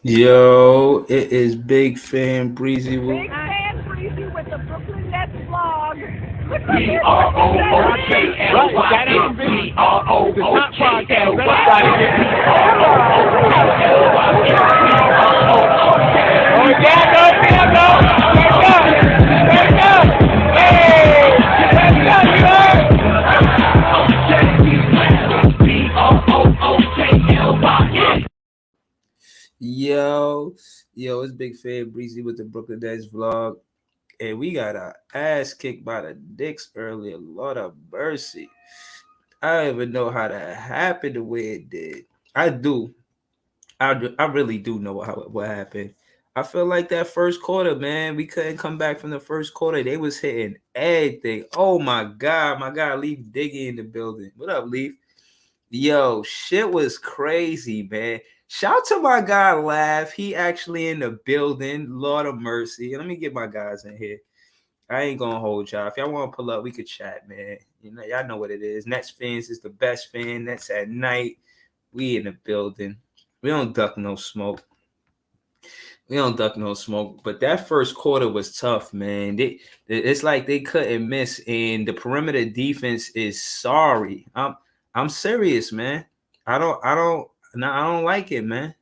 Yo, it is Big Fan Breezy. Big fan Breezy with the Brooklyn Nets vlog. Look at this. Right, that ain't big. The top podcast. Oh, yeah, go. Hey, Yo, it's Big Fan Breezy with the Brooklyn Nets vlog. And we got our ass kicked by the Knicks earlier. Lord of mercy. I don't even know how that happened the way it did. I do. I really do know what happened. I feel like that first quarter, man, we couldn't come back from the first quarter. They was hitting everything. Oh my God, Leaf Diggy in the building. What up, Leaf? Yo, shit was crazy, man. Shout to my guy Laugh. He actually in the building. Lord of mercy. Let me get my guys in here. I ain't gonna hold y'all. If y'all want to pull up, we could chat, man. You know, y'all know what it is. Nets fans is the best fan. Nets at night. We in the building. We don't duck no smoke. But that first quarter was tough, man. It's like they couldn't miss, and the perimeter defense is sorry. I'm serious, man. I don't like it, man.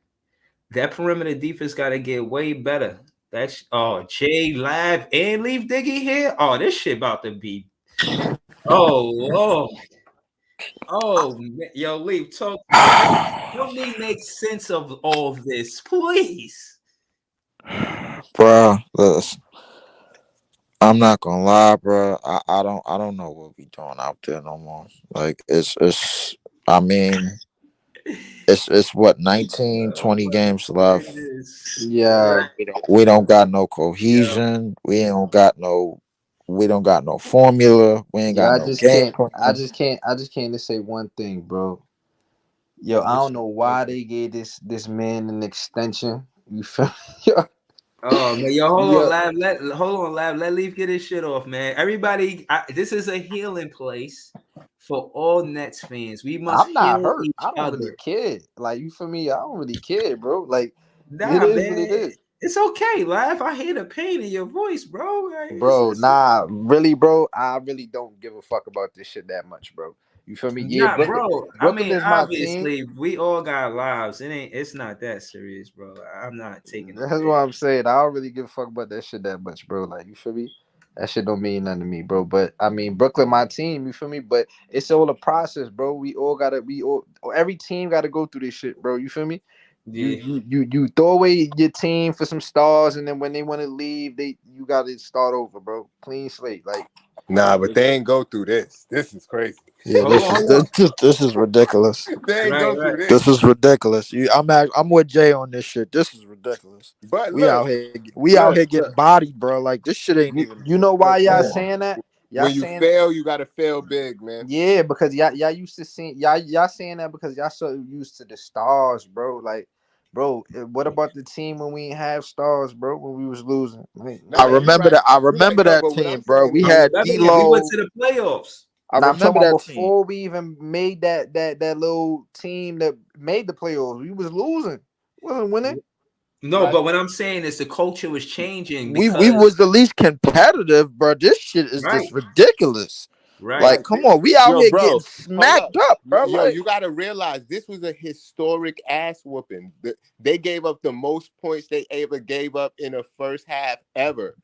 That perimeter defense got to get way better. That's Jay Lab and Leaf Diggy here. Oh, this shit about to be. Oh, yo, Leaf, talk. Help me make sense of all this, please. Bro, listen, I'm not gonna lie, bro. I don't know what we doing out there no more. Like I mean, it's what 19, 20 games left. Yeah, We don't got no cohesion. We don't got no formula. We ain't yo, got I no just game can't. I plan. just can't. I just can't just say one thing, bro. Yo, I don't know why they gave this man an extension. You feel me? Yo, Oh man, yo, hold on, yo, lab. Let Leaf get his shit off, man. Everybody, this is a healing place for all Nets fans. We must I'm not heal hurt. each I don't really other. care. Like you feel me? I don't really care, bro. Like it Nah, is what it man, is. it's okay, laugh. I hear the pain in your voice, bro. Like, Bro, nah, really, bro. I really don't give a fuck about this shit that much, bro. You feel me? Yeah, nah, Brooklyn, bro. I Brooklyn mean, is my team. obviously, we all got lives. It's not that serious, bro. I'm not taking That's what I'm saying. I don't really give a fuck about that shit that much, bro. Like, you feel me? That shit don't mean nothing to me, bro. But I mean, Brooklyn, my team. You feel me? But it's all a process, bro. Every team gotta go through this shit, bro. You feel me? You Yeah. you you you throw away your team for some stars, and then when they want to leave, you gotta start over, bro. Clean slate, like. Nah, but they ain't go through this. This is crazy. Yeah, Hold on, hold on. this is ridiculous. They ain't Right, go right. through this. This is ridiculous. I'm with Jay on this shit. This is ridiculous. But We out look, here getting bodied, bro. Like this shit ain't even. You know why Like, come y'all on. saying that? Y'all when you saying fail, you gotta fail big, man. yeah, because y'all used to see y'all saying that because y'all so used to the stars, bro. Like, bro, what about the team when we ain't have stars, bro? When we was losing, I Nah, like you remember right. that. I You right. remember No, that but what I'm team, bro. saying We I is, had remember that we went D'Lo. to the playoffs. I now I'm talking remember about that team. before we even made that little team that made the playoffs. We was losing, wasn't winning. No, like, but what I'm saying is the culture was changing We because was the least competitive, bro. This shit is right, just ridiculous. right. Like, like, come on, we out yo, here getting bro, hold smacked up. up, bro. Yo, Like, you gotta realize this was a historic ass whooping. They gave up the most points they ever gave up in a first half ever.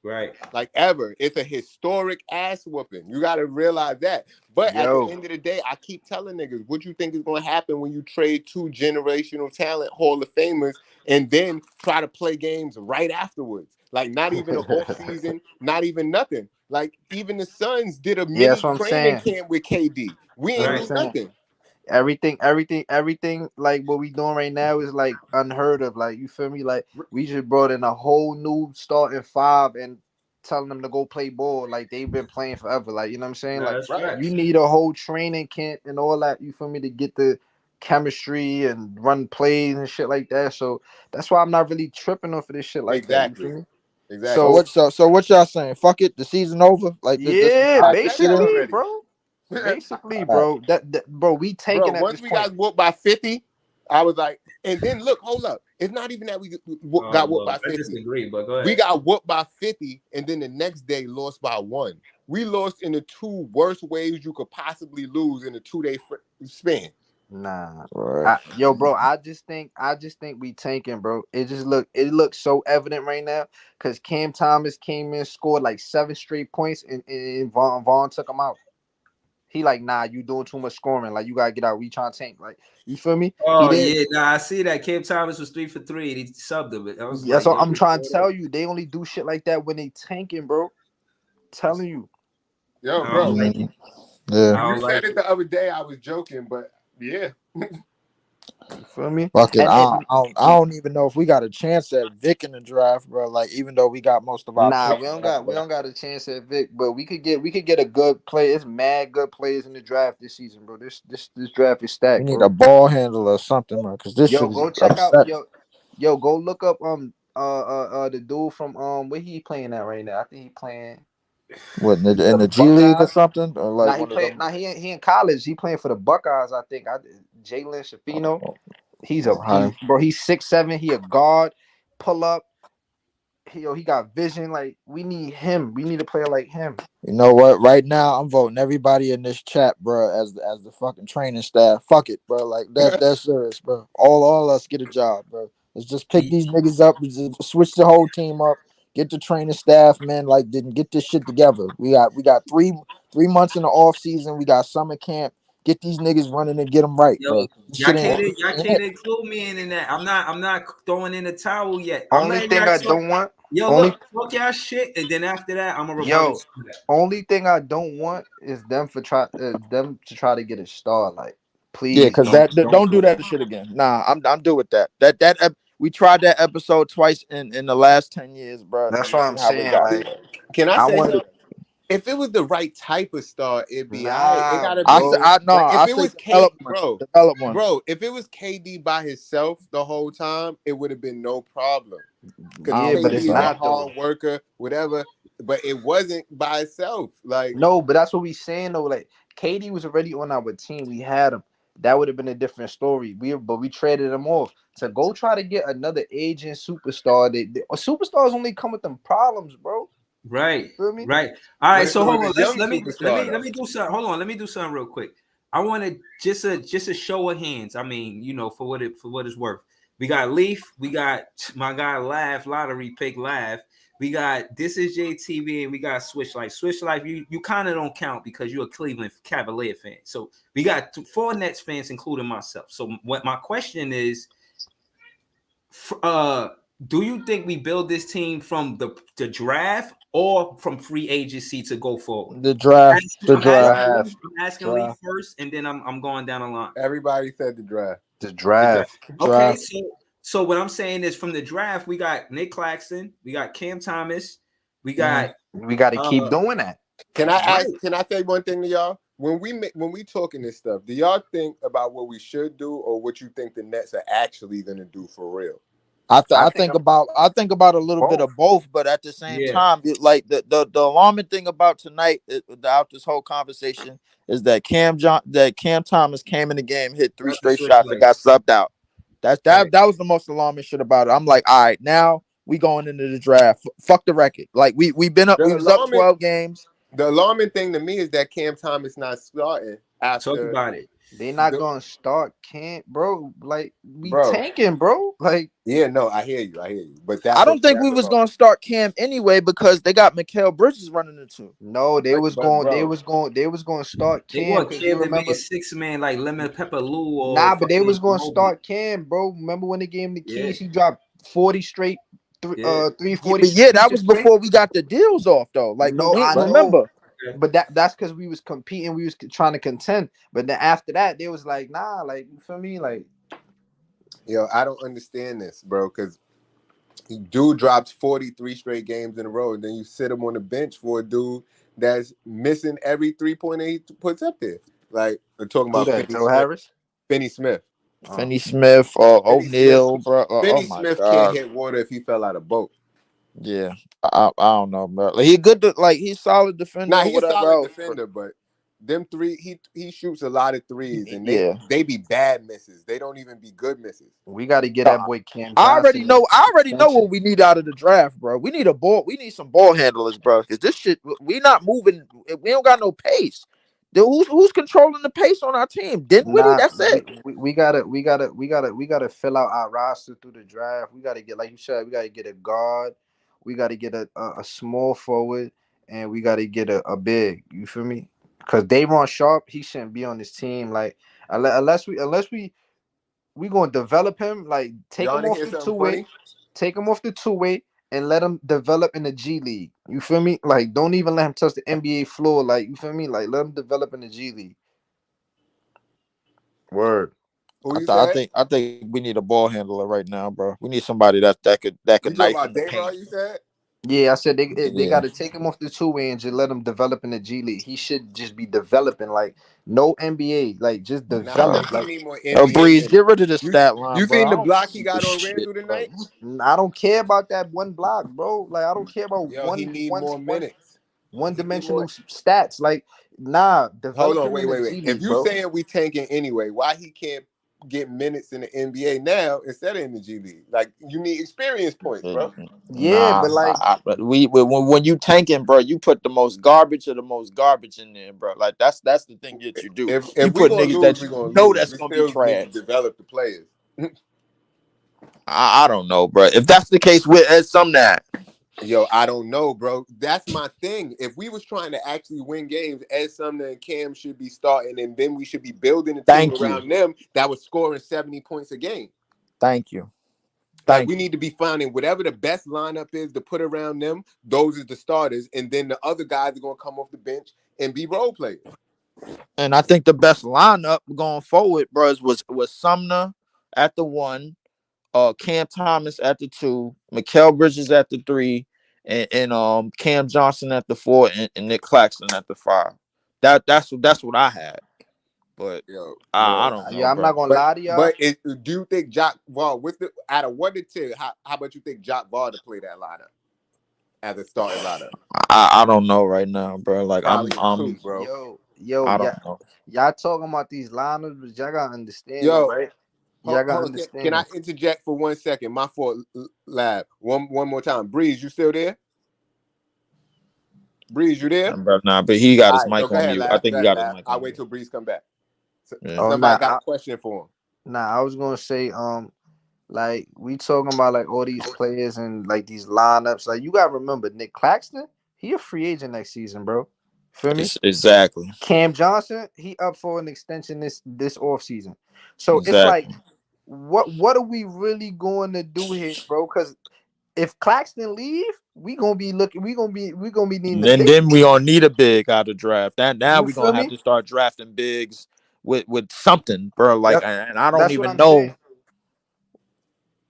Right. Like ever. It's a historic ass whooping. You got to realize that. But at the Yo, end of the day, I keep telling niggas, what you think is going to happen when you trade two generational talent Hall of Famers and then try to play games right afterwards? Like not even an off season, not even nothing. Like even the Suns did a yeah, that's mini what I'm training saying. camp with KD. We That's ain't what I'm Right. do saying. nothing. Everything like what we doing right now is like unheard of. Like you feel me? Like we just brought in a whole new starting five and telling them to go play ball like they've been playing forever. Like you know what I'm saying? No, Like that's Right. facts. you need a whole training camp and all that. You feel me to get the chemistry and run plays and shit like that. So that's why I'm not really tripping off of this shit like that. You feel Exactly. me? so Exactly. So what? So what y'all saying? Fuck it, the season over. Like this is yeah, I out. This said shit that in. basically, already. bro. Basically, All right. bro. That bro, we Bro, tanking at once this we point. got whooped by 50, I was like, and then look, hold up. It's not even that we got whooped Well, by I 50. disagree, but go We ahead. got whooped by 50, and then the next day lost by 1. We lost in the 2 worst ways you could possibly lose in a 2-day span. Nah. Right. Yo, bro, I just think we tanking, bro. It looks so evident right now because Cam Thomas came in, scored like 7 straight points, and Vaughn took him out. He like, nah, you doing too much scoring. Like, you gotta get out. We trying to tank. Like, you feel me? He Oh didn't. yeah, nah, I see that. Cam Thomas was 3 for 3 and he subbed him. I was That's like, what yo, I'm what's trying to going on? tell you. They only do shit like that when they tanking, bro. Telling you. Yo, I don't bro, like Mhm. it. Yeah. I you don't said like it it. the other day. I was joking, but yeah. You feel me? Fuck it. And it, I don't even know if we got a chance at Vic in the draft, bro. Like, even though we got most of our nah, picks, we don't bro, got we but don't got a chance at Vic, but we could get a good play. It's mad good players in the draft this season, bro. This draft is we stacked, need a bro. ball handler or something, bro, because this Yo, shit is go check out upsetting. yo, go look up the dude from where he playing at right now. I think he playing What, in for the the G League or Buckeyes. something, or like Nah, he one of playing. them? Nah, he in college. He playing for the Buckeyes. I think. Jalen Shafino. Oh, He's hi. bro. He's 6'7". He a guard. Pull up. He got vision. Like, we need him. We need a player like him. You know what? Right now, I'm voting everybody in this chat, bro, as the fucking training staff. Fuck it, bro. Like, that's serious, bro. All us get a job, bro. Let's just pick He- these niggas up, just switch the whole team up, get the training staff, man. Like, didn't get this shit together. We got 3 months in the off season. We got summer camp. Get these niggas running and get them right, Yo, bro. This shit ain't, this y'all ain't can't it. include me in that. I'm not throwing in the towel yet. I'm Only letting y'all thing I talk. don't want. Yo, Only look, talk y'all shit, and then after that, I'm gonna rebuttal yo. to that. Only thing I don't want is them to try to get a star. Like, Yeah, please because don't don't do do that that. shit again. Nah, I'm due with that. We tried that episode twice in the last 10 years, bro, and That's you what see I'm how it saying. got. Like, Can I I say want. something? If it was the right type of star, it'd be all right. It Nah, gotta I be said, bro. I no, like if I it say was develop one, bro, develop one. if it was KD by himself the whole time, it would have been no problem. Because I Yeah, don't but think it's KD is a so. not though. hard worker, whatever. But it wasn't by itself. Like, No, but that's what we saying though. Like, KD was already on our team. We had him. That would have been a different story. But we traded him off to go try to get another aging superstar. Superstars only come with them problems, bro. Right, Feel me? right. All right. what if So it was hold on. a young superstar Let though? me do something. Hold on. Let me do something real quick. I want to just a show of hands. I mean, for what it's worth. We got Leaf. We got my guy Lav lottery pick Lav. We got This Is JTV and we got Switch Life. Switch Life, you kind of don't count because you're a Cleveland Cavalier fan. So we got 4 Nets fans, including myself. So what my question is, uh, do you think we build this team from the draft or from free agency to go forward? The draft, the I'm asking draft, Leaf, Draft. I'm asking Leaf draft, first, and then I'm going down the line. Everybody said the draft. The The draft. draft. Okay, draft. so what I'm saying is from the draft, we got Nick Claxton, we got Cam Thomas, we Mhm. got We got to keep uh doing that. Can I right. ask? Can I say one thing to y'all? When we talking this stuff, do y'all think about what we should do or what you think the Nets are actually gonna do for real? I think I think about a little bit both. of both, but at the same Yeah, time, like the alarming thing about tonight, about this whole conversation, is that Cam Thomas came in the game, hit three that's the straight switch shots, and life. got subbed out. Right. That was the most alarming shit about it. I'm like, all right, now we going into the draft. Fuck the record. Like The we was up alarming 12 games. the alarming thing to me is that Cam Thomas not starting Talk after about it. They not the gonna start camp, bro. Like, we bro. tanking, bro. Like, Yeah, no, I hear you. But I don't think we that's was about gonna start Cam anyway because they got Mikal Bridges running the two. no, but bro, they was going to start They Cam want because you Cam to be a remember. 6 man like Lemon Pepper Lou or Nah, but they fucking was going to Mobley. start Cam, bro. Remember when they gave him the Yeah, keys? He dropped 40 straight, yeah. 340 But yeah, that feature was straight. before we got the deals off though. Like No, I But know, remember. okay. but that's because we was competing. We was trying to contend. But then after that, they was like, nah, like, you feel me? Like, yo, I don't understand this, bro, because dude drops 43 straight games in a row, and then you sit him on the bench for a dude that's missing every 3-pointer he puts up there. Like, we're talking who about that? Finney Joe Smith. Harris? Finney Smith. Oh. Finney Smith or Finney Smith. O'Neal, bro. Oh Finney my Smith can't god. hit water if he fell out of boat. Yeah. I don't know, bro. Like, he good to, like, he's solid defender Now or he's a whatever solid else. But defender, but them three, he shoots a lot of threes, and Yeah. they be bad misses. They don't even be good misses. We got to get Uh, that boy Cam I already Johnson know. an I already know what extension. we need out of the draft, bro. We need a ball. We need some ball handlers, bro. Because this shit, we not moving. We don't got no pace. Who's controlling the pace on our team? Dinwiddie. Nah, That's it. we gotta fill out our roster through the draft. We gotta get, like you said, we gotta get a guard, we gotta get a small forward, and we gotta get a big. You feel me? Because Davon Sharp, he shouldn't be on this team. Like unless we gonna develop him, like Y'all wanna hear something funny? take him off the two way, and let him develop in the G League. You feel me? Like don't even let him touch the NBA floor. Like you feel me? Like let him develop in the G League. Word. Who you I said? think. I think we need a ball handler right now, bro. We need somebody that could You talking knife in about the paint. Davon? You said? Yeah, I said they got Yeah. to take him off the two way and just let him develop in the G League. He should just be developing, like no NBA, like just Nah, I Uh, develop. think he Like need more NBA Breeze, minutes. get rid of the You stat line, you bro. seen I the don't block he see got this on shit, Randall bro. tonight? I don't care about that one block, bro. Like I don't care about Yo, he need more minutes. one He need dimensional more. stats. Like nah, Hold develop on, him in the wait. G If League, you bro. saying we tanking anyway, why he can't get minutes in the NBA now instead of in the G League? Like you need experience points, Uh, bro. Yeah, Nah, but like but when you tanking, bro, you put the most garbage of the most garbage in there, bro. Like that's the thing that you do. You If we put gonna niggas lose, that we you gonna know lose. that's We gonna be still need to trash. develop the players. I don't know, bro. If that's the case with some that, Yo, I don't know, bro. That's my thing. If we was trying to actually win games, Ed Sumner and Cam should be starting, and then we should be building a team thank you, around them that was scoring 70 points a game. thank you, Like thank we you. need to be finding whatever the best lineup is to put around them. Those is the starters, and then the other guys are gonna come off the bench and be role players. And I think the best lineup going forward, bros, was Sumner at the one, Cam Thomas at the two, Mikal Bridges at the three, and Cam Johnson at the four, and Nick Claxton at the five. That's what I had, but Yo, I well, don't know, yeah, I'm bro. not gonna lie to y'all. do you think Jock Vaughn with the out of 1 to 10? How about you think Jock Vaughn to play that lineup as a starting lineup? I don't know right now, bro. Like Probably a 2, bro. Yo, I yeah, don't know. y'all talking about these lineups, but y'all gotta understand it, Yo, right? Y'all gotta hold on. Can understand I it. interject for 1 second? My fault, Lab. One more time. Breeze, you still there? Breeze, you there? Bro, nah, but he got All his right, so mic go on ahead, mute. I Lab. think Go he ahead, got his Lab. mic I'll on wait mute. till Breeze come back. Yeah. Oh Somebody got a question for him. I was gonna say, like we talking about like all these players and like these lineups. Like you gotta remember, Nick Claxton, he a free agent next season, bro. Feel me? It's exactly, Cam Johnson, he up for an extension this off season. So it's like, exactly. what are we really going to do here, bro? Because if Claxton leave, we gonna be needing And the then big. then we gonna need a big out of draft. That now You we feel gonna have me? to start drafting bigs with something, bro. Like, That and I don't that's what even I'm saying. know.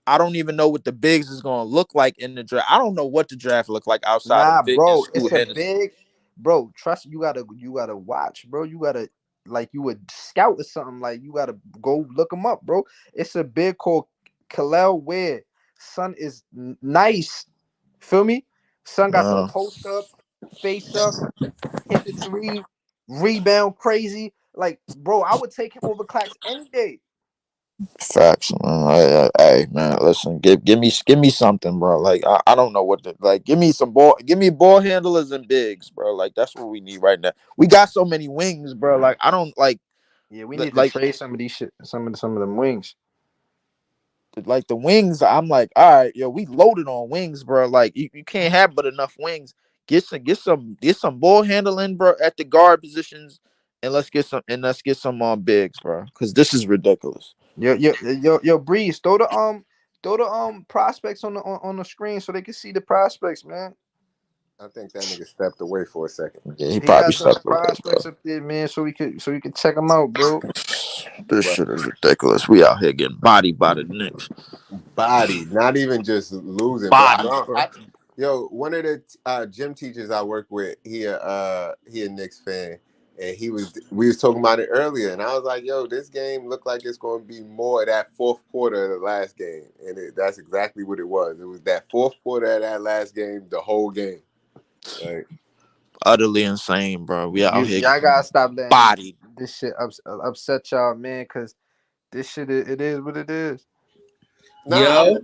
I don't even know what the bigs is gonna look like in the draft. I don't know what the draft look like outside of Nah, Vic and bro, it's Scoot a Henderson. big, bro. Trust you gotta watch, bro. You gotta like you would scout or something. Like you gotta go look him up, bro. It's a big called Kalel Ware. Son is nice. Feel me? Son got the Uh, post up, face up, hit the three, rebound crazy. Like, bro, I would take him over Clax any day. Facts, man. Hey, man, listen, give me something, bro. Like, I don't know what to like. Give me ball handlers and bigs, bro. Like, that's what we need right now. We got so many wings, bro. Like, I don't Yeah, we need to like trade some of these shit, some of them wings. the wings. I'm like, all right, yo, we loaded on wings, bro. Like, you can't have but enough wings. Get some ball handling, bro, at the guard positions, and let's get some bigs, bro. Because this is ridiculous. Yo, Breeze, throw the prospects on the screen so they can see the prospects, man. I think that nigga stepped away for a second. Yeah, he He probably got some stepped away, bro. prospects up there, man, so we could check them out, bro. This But shit is ridiculous. We out here getting bodied by the Knicks. body, not even just losing, bro. Body, bro. Yo, one of the gym teachers I work with, he a Knicks fan, and we was talking about it earlier, and I was like, yo, this game looked like it's going to be more of that fourth quarter of the last game, and that's exactly what it was. It was that fourth quarter of that last game, the whole game. Like, utterly insane, bro. We out here Y'all gotta getting stop letting bodied. this shit upset y'all, man. Cause this shit, it is what it is. Nah, Yo,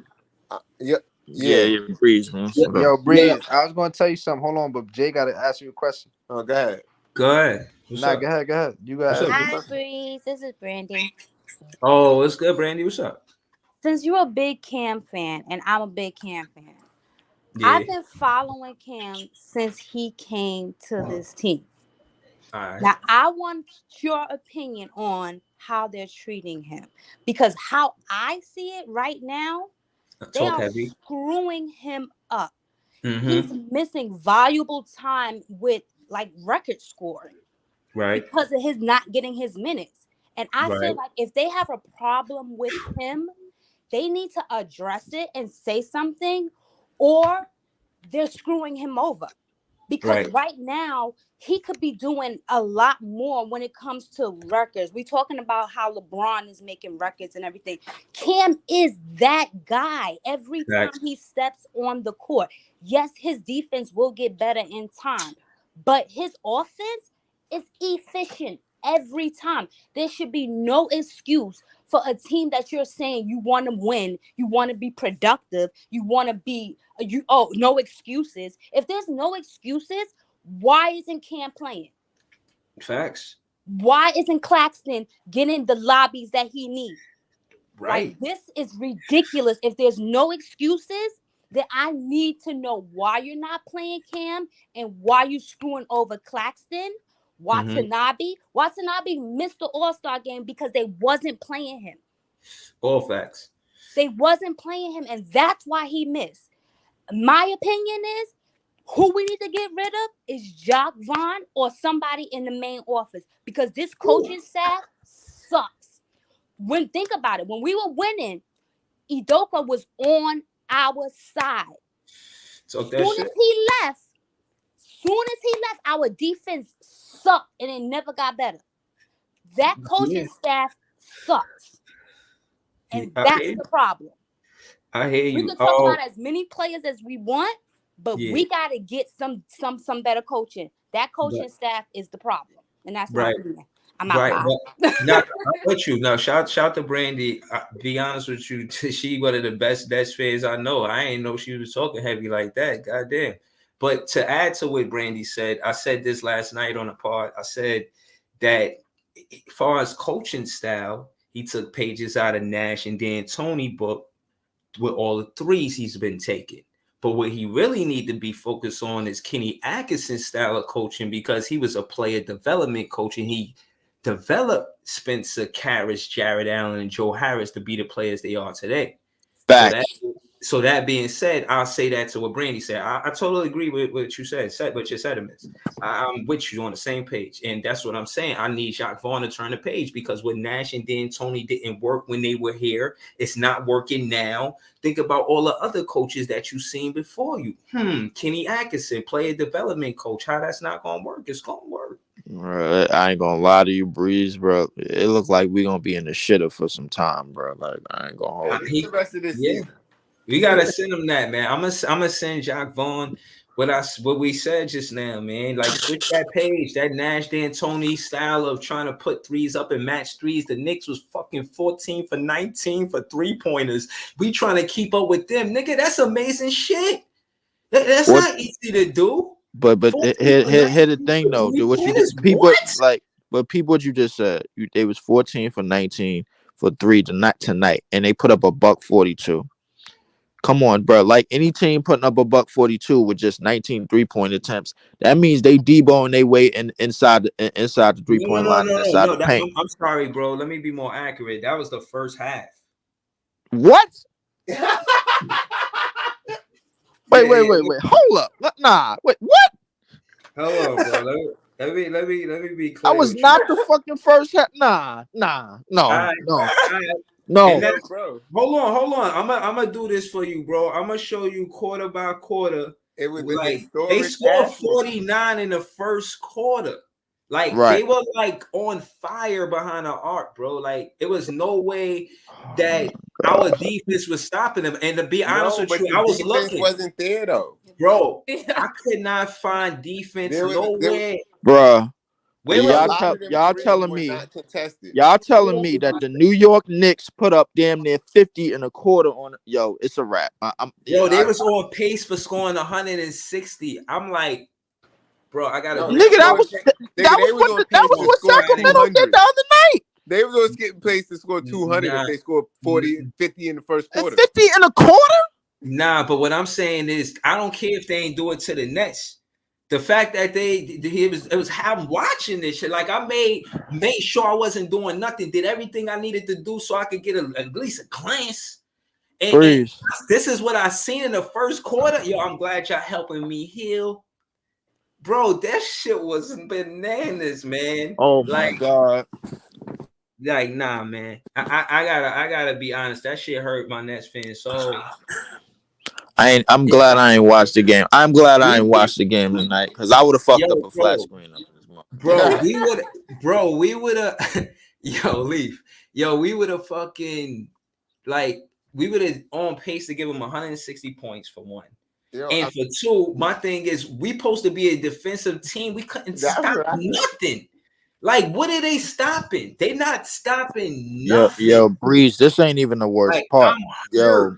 yeah, Yeah, yeah. yeah, breeze, man. What up? Yo, yo, Breeze, I was gonna tell you something. Hold on, but Jay gotta ask you a question. Oh, go ahead. go ahead. What's Nah, up? go ahead, go ahead. You gotta What's ask up, me a G? Hi, question. Breeze. This is Brandy. Oh, what's good, Brandy? What's up? Since you're a big Cam fan and I'm a big Cam fan, Yeah. I've been following Cam since he came to this team. All right. Now, I want your opinion on how they're treating him because how I see it right now, they Talk are heavy. screwing him up. He's Mm-hmm. missing valuable time with like record scoring Right. because of his not getting his minutes. And I feel Right. like if they have a problem with him, they need to address it and say something, or they're screwing him over. Because Right. right now, he could be doing a lot more when it comes to records. We're talking about how LeBron is making records and everything. Cam is that guy every time Facts. he steps on the court. Yes, his defense will get better in time, but his offense is efficient every time. There should be no excuse for a team that you're saying you want to win, you want to be productive, you want to be no excuses. If there's no excuses, why isn't Cam playing? Facts. Why isn't Claxton getting the lobbies that he needs? Like, Right. this is ridiculous. If there's no excuses, then I need to know why you're not playing Cam and why you screwing over Claxton. Mm-hmm. Watanabe missed the All-Star game because they wasn't playing him. All facts. They wasn't playing him, and that's why he missed. My opinion is who we need to get rid of is Jock Vaughn or somebody in the main office because this coaching staff sucks. Think about it, when we were winning, Idoka was on our side. Talk that shit. Soon as he left, our defense sucked and it never got better. That Yeah. coaching staff sucks, Yeah, and that's the problem. I hear We you. can talk Oh, about as many players as we want, but yeah. we got to get some better coaching. That But coaching staff is the problem, and that's my right. opinion. I'm out. Right. Bye. But not I'm with you. No, shout to Brandy. Be honest with you, she one of the best fans I know. I ain't know she was talking heavy like that. Goddamn. But to add to what Brandy said, I said this last night on a pod. I said that as far as coaching style, he took pages out of Nash and Dan Tony book with all the threes he's been taking. But what he really need to be focused on is Kenny Atkinson's style of coaching because he was a player development coach and he developed Spencer Karras, Jared Allen, and Joe Harris to be the players they are today. So that Facts. so that being said, I'll say that to what Brandy said. I totally agree with what you said with your sentiments. I'm with you on the same page. And that's what I'm saying. I need Jacques Vaughn to turn the page because what Nash and then Tony didn't work when they were here, it's not working now. Think about all the other coaches that you've seen before you. Kenny Atkinson, player development coach. How that's not gonna work? It's gonna work. Bro, I ain't gonna lie to you, Breeze, bro. It look like we gonna be in the shitter for some time, bro. Like I ain't gonna At hold you. least the rest of this Yeah. season. We gotta send him that, man. I'm gonna send Jacques Vaughn what we said just now, man. Like switch that page, that Nash D'Antoni style of trying to put threes up and match threes. The Knicks was fucking 14 for 19 for 3-pointers. We trying to keep up with them, nigga. That's amazing shit. That's What? not easy to do. But 14 here, for here 19 the thing for though. Do what you did, 3-pointers. people What? like. But people, what you just said, they was 14 for 19 for three tonight, and they put up a buck 42. Come on, bro. Like any team putting up a buck 42 with just 19 3-point attempts, that means they deboing their way inside the No, 3-point no, line and no, no, inside no. the paint. I'm sorry, bro. Let me be more accurate. That was the first half. What? Yeah, yeah. Wait. Hold up. Nah. Wait. What? Hold on, bro. Let me be I clear was with you. not the fucking first half. Nah. All No. right, No. all right. And No. that's Yo, bro, hold on. I'm gonna do this for you, bro. I'm gonna show you quarter by quarter. it was a Like they historic scored atmosphere. 49 in the first quarter. Like Right. they were like on fire behind the arc, bro. Like it was no way Oh my that our god. defense was stopping them. And to be honest No, with but you, the I was defense looking. wasn't there though. bro, I could not find defense There was nowhere. Bruh. Where yo, was a the lot of them Y'all threes telling were me not contested. that the New York Knicks put up damn near 50 and a quarter on yo, it's a wrap. Yo, they was on pace for scoring 160. I'm like, bro, I gotta No, go they Nigga, was check. on that was they was on that pace was to Yo, what score Frank, Sacramento did 200. the other night. They was on getting pace to score 200 if nah, they scored 40, 50 in the first And quarter. 50 and a quarter? nah. But what I'm saying is, I don't care if they ain't do it to the Nets. The fact that it was how I'm watching this shit. Like I made sure I wasn't doing nothing. Did everything I needed to do so I could get at least a glance. And Breeze. this is what I seen in the first quarter. Yo, I'm glad y'all helping me heal. Bro, that shit was bananas, man. Oh my Like, god. nah, man. I gotta be honest. That shit hurt my Nets fans. So I'm yeah, glad I ain't watched the game. I'm glad I we ain't would, watched the game tonight because I would have yo, fucked up a flat bro, screen up in this month. we would have, yo, Leaf, yo, we would have fucking like we would have on pace to give them 160 points for one. Yo, And for two, my thing is we supposed to be a defensive team. We couldn't that's stop what I said. nothing. Like, what are they stopping? They not stopping Yo, nothing. Breeze, this ain't even the worst Like, part. I'm hurt. Yo,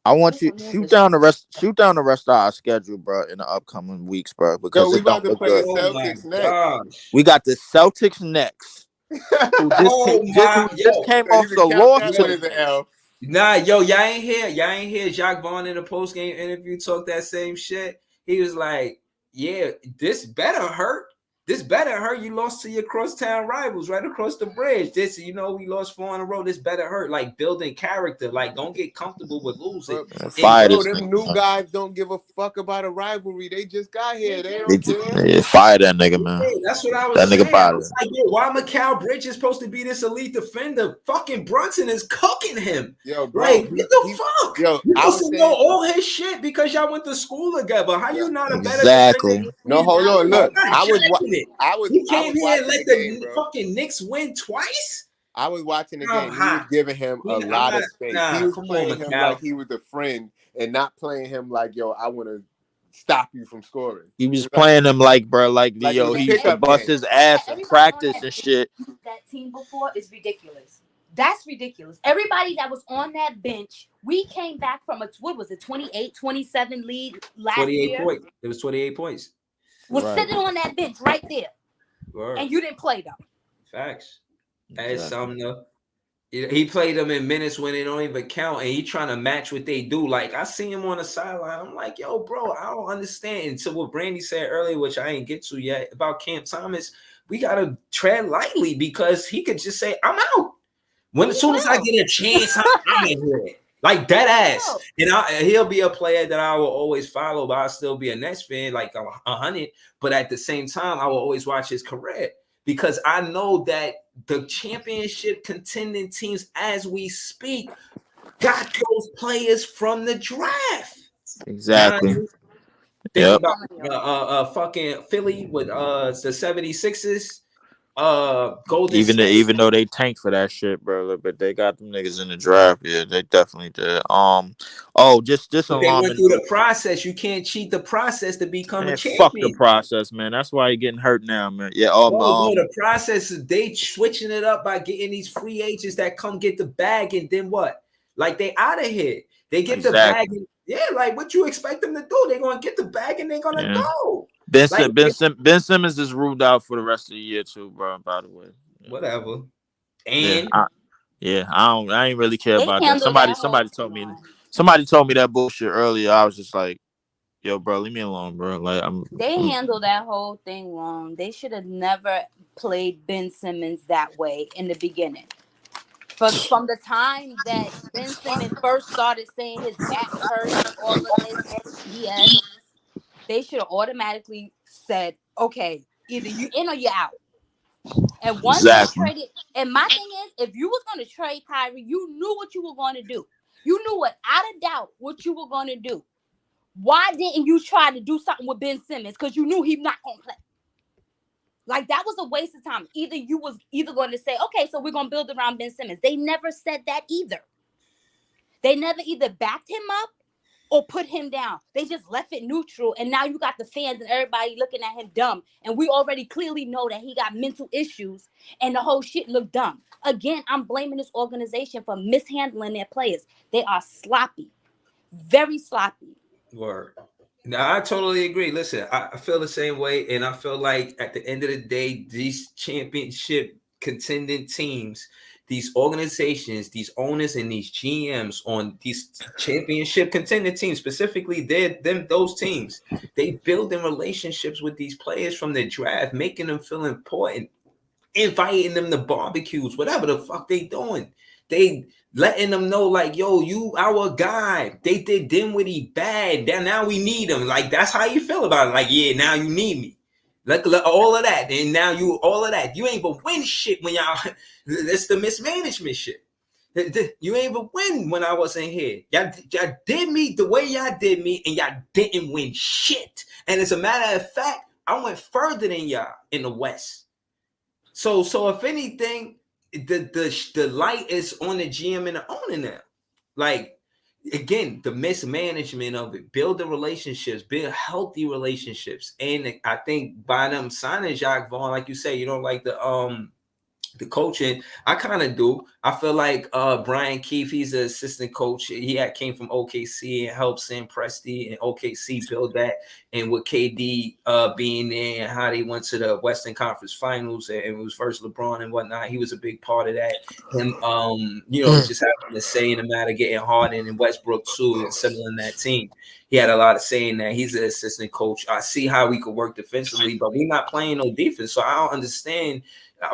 I want you shoot down the rest of our schedule, bro, in the upcoming weeks, bro, Yo, because we it about don't to look play the good. Oh my Celtics next. gosh. We got the Celtics next, Oh my who just yo. came So you off can the count loss that to one Yo. the as an Knicks. L. Nah, yo, y'all ain't here. Y'all ain't hear Jacques Vaughn in the post game interview talk that same shit. He was like, "Yeah, this better hurt. This better hurt. You lost to your crosstown rivals right across the bridge. This, we lost 4 in a row. This better hurt. Like building character. Like don't get comfortable with losing. But And Fire bro, this them nigga, new man. guys don't give a fuck about a rivalry. They just got here. They don't care. Fire that nigga, man. yeah, that's what I was That nigga saying. I body. was like, yo, why Mikal Bridges supposed to be this elite defender? Fucking Brunson is cooking him. Yo, bro, Like, what the fuck? yo, You I supposed was to know saying, all his shit because y'all went to school together. How yo, you not a better defender Exactly. than no, these hold guys? on, I'm look, not judging it. You I came was here and watching let the game, the bro. fucking Knicks win twice? I was watching the I'm game. He was hot. giving him a I'm lot not, of space. He nah, was come on, playing him like Mikal. he was a friend and not playing him like, yo, I want to stop you from scoring. He It was was like, playing him like, bro, like it was a he used to pickup bust game. his ass in practice and shit. That team before is ridiculous. That's ridiculous. Everybody that was on that bench, we came back from what was it, 28-27 lead last 28 year, points. It was 28 points. was Right. sitting on that bench right there, Word. and you didn't play them. Facts. That is Exactly. something to. He played them in minutes when they don't even count, and he trying to match what they do. Like I see him on the sideline. I'm like, yo, bro, I don't understand. And so what Brandy said earlier, which I ain't get to yet about Cam Thomas, we gotta tread lightly because he could just say, "I'm out." As soon as I get a chance, I'm out of here. Like that ass, and he'll be a player that I will always follow, but I'll still be a Nets fan, like 100. But at the same time, I will always watch his career because I know that the championship contending teams, as we speak, got those players from the draft. Exactly. Think Yep. about fucking Philly with the 76ers, Golden State. Even though they tanked for that shit, bro, but they got them niggas in the draft. Yeah, they definitely did. Oh, just an But they went alarming through the news. process. You can't cheat the process to become a Man, fuck the champion. process, man. That's why he getting hurt now, man. Yeah. No, the process is they switching it up by getting these free agents that come get the bag, and then what? Like they out of here. They get the bag. Exactly. And, yeah, like what you expect them to do? They're gonna get the bag and they're gonna Yeah. go. Ben, Like Sim- ben, Sim- ben Simmons is ruled out for the rest of the year too, bro. By the way. Yeah. whatever. Yeah. And I ain't really care They about that. handle that whole thing wrong. Somebody told me that bullshit earlier. I was just like, yo, bro, leave me alone, bro. Like They handle that whole thing wrong. They should have never played Ben Simmons that way in the beginning. From the time that Ben Simmons first started saying his back hurt and all of this BS, they should have automatically said, okay, either you in or you're out. And once they exactly. traded, and my thing is, if you was going to trade Kyrie, you knew what you were going to do. You knew without a doubt what you were going to do. Why didn't you try to do something with Ben Simmons? Because you knew he's not going to play. Like, that was a waste of time. Either you was going to say, okay, so we're going to build around Ben Simmons. They never said that either. They never either backed him up or put him down. They just left it neutral, and now you got the fans and everybody looking at him dumb. And we already clearly know that he got mental issues, and the whole shit looked dumb. Again, I'm blaming this organization for mishandling their players. They are sloppy, very sloppy. Word. Now I totally agree. Listen, I feel the same way, and I feel like at the end of the day, these championship contending teams, these organizations, these owners, and these GMs on these championship contending teams, specifically those teams, they building relationships with these players from the draft, making them feel important, inviting them to barbecues, whatever the fuck they doing. They letting them know, like, yo, you our guy. They did Dinwiddie bad. Now we need him. Like, that's how you feel about it. Like, yeah, now you need me. Like all of that. And now you all of that. You ain't even win shit when y'all that's the mismanagement shit. You ain't even win when I wasn't here. Y'all did me the way y'all did me, and y'all didn't win shit. And as a matter of fact, I went further than y'all in the West. So if anything, the light is on the GM and the owner now. Like, again, the mismanagement of it, build the relationships, build healthy relationships. And I think by them signing Jacques Vaughn, like you say, you don't like the coaching. I kind of do. I feel like Brian Keefe, he's an assistant coach. Came from OKC and helped Sam Presti and OKC build that. And with KD being there and how they went to the Western Conference Finals and it was first LeBron and whatnot, he was a big part of that. Him, just having to say in the matter, getting Harden and Westbrook too, and assembling that team. He had a lot of saying that. He's an assistant coach. I see how we could work defensively, but we're not playing no defense. So I don't understand.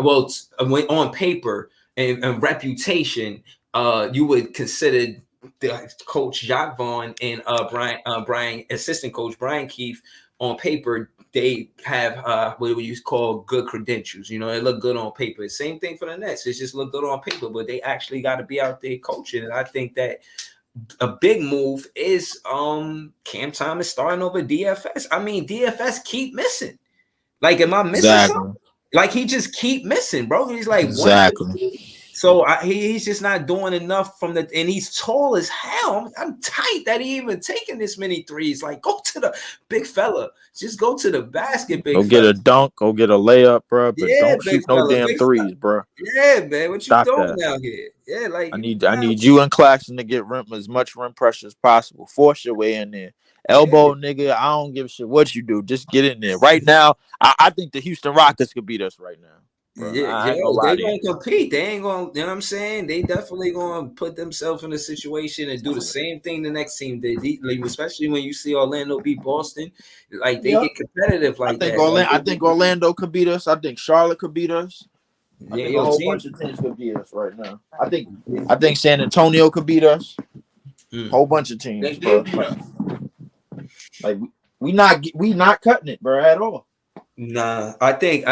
Well, on paper and reputation, you would consider the coach Jacques Vaughn and Brian assistant coach Brian Keefe on paper. They have what we used to call good credentials. You know, they look good on paper. Same thing for the Nets. It just look good on paper, but they actually got to be out there coaching. And I think that a big move is Cam Thomas starting over DFS. I mean, DFS keep missing. Like, am I missing something? Like, he just keep missing, bro. He's like so he's just not doing enough from the, and he's tall as hell. I'm tight that he even taking this many threes. Like, go to the big fella. Just go to the basket, big Go fella. get a dunk, go get a layup, bro. But Yeah, don't big shoot no fella, damn big threes, fella. bro. Yeah, man. What you Stop doing that. out here? Yeah, like I need you and Claxton to get as much rim pressure as possible. Force your way in there. Elbow, nigga. I don't give a shit what you do. Just get in there. Right now, I think the Houston Rockets could beat us right now. Bro, Yeah, I ain't gonna yo, lie they to you. gonna compete. They ain't gonna, you know what I'm saying? They definitely gonna put themselves in a situation and do the same thing the next team did. Like, especially when you see Orlando beat Boston, like they Yep. get competitive I like think that. Like, Orlando could beat us. I think Charlotte could beat us. I yeah, think a yo, whole team. bunch of teams could beat us right now. I think San Antonio could beat us. Whole bunch of teams, They bro. did beat us. Like we not cutting it, bro, at all. Nah, I think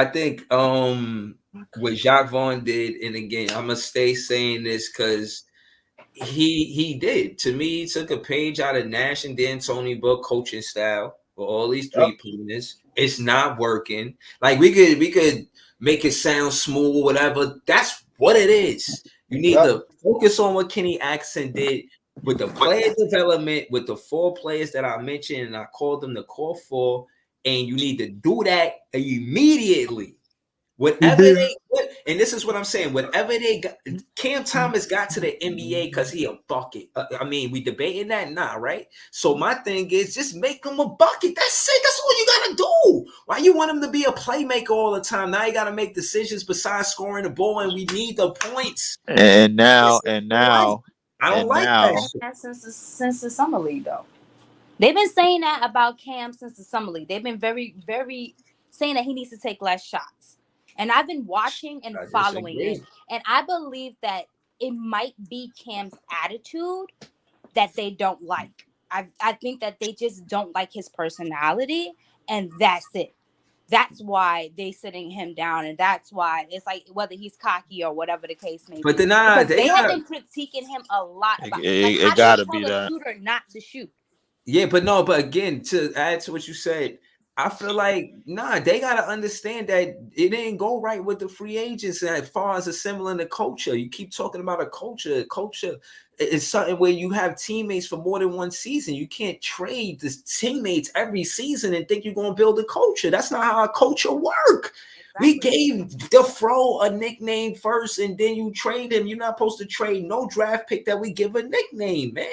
what Jacques Vaughn did, and again, I'm gonna stay saying this because he did. To me, he took a page out of Nash and D'Antoni book coaching style for all these Yep. 3-pointers. It's not working. Like, we could make it sound smooth, whatever. That's what it is. You need Yep. to focus on what Kenny Atkinson did with the player development, with the 4 players that I mentioned, and I called them the core 4, and you need to do that immediately. Whatever they, and this is what I'm saying. Whatever they got, Cam Thomas got to the NBA because he a bucket. I mean, we debating that now, right? So my thing is, just make him a bucket. That's it. That's all you gotta do. Why you want him to be a playmaker all the time? Now you gotta make decisions besides scoring the ball, and we need the points. And now, This is what I like. I don't and like that now, shit. Since the summer league, though, they've been saying that about Cam since the summer league. They've been very, very saying that he needs to take less shots. And I've been watching and I following it, disagree. and I believe that it might be Cam's attitude that they don't like. I think that they just don't like his personality, and that's it. That's why they sitting him down, and that's why it's like whether he's cocky or whatever the case may But be. then Because they they have got been critiquing him a lot it, about, like, it, how it do you gotta be tell a that. shooter not to shoot? Yeah, but no, but again, to add to what you said, I feel like they gotta understand that it didn't go right with the free agents as far as assembling the culture. You keep talking about a culture. it's something where you have teammates for more than one season. You can't trade the teammates every season and think you're going to build a culture. That's not how a culture work. We Exactly. gave the Fro a nickname first, and then you trade him. You're not supposed to trade no draft pick that we give a nickname, man.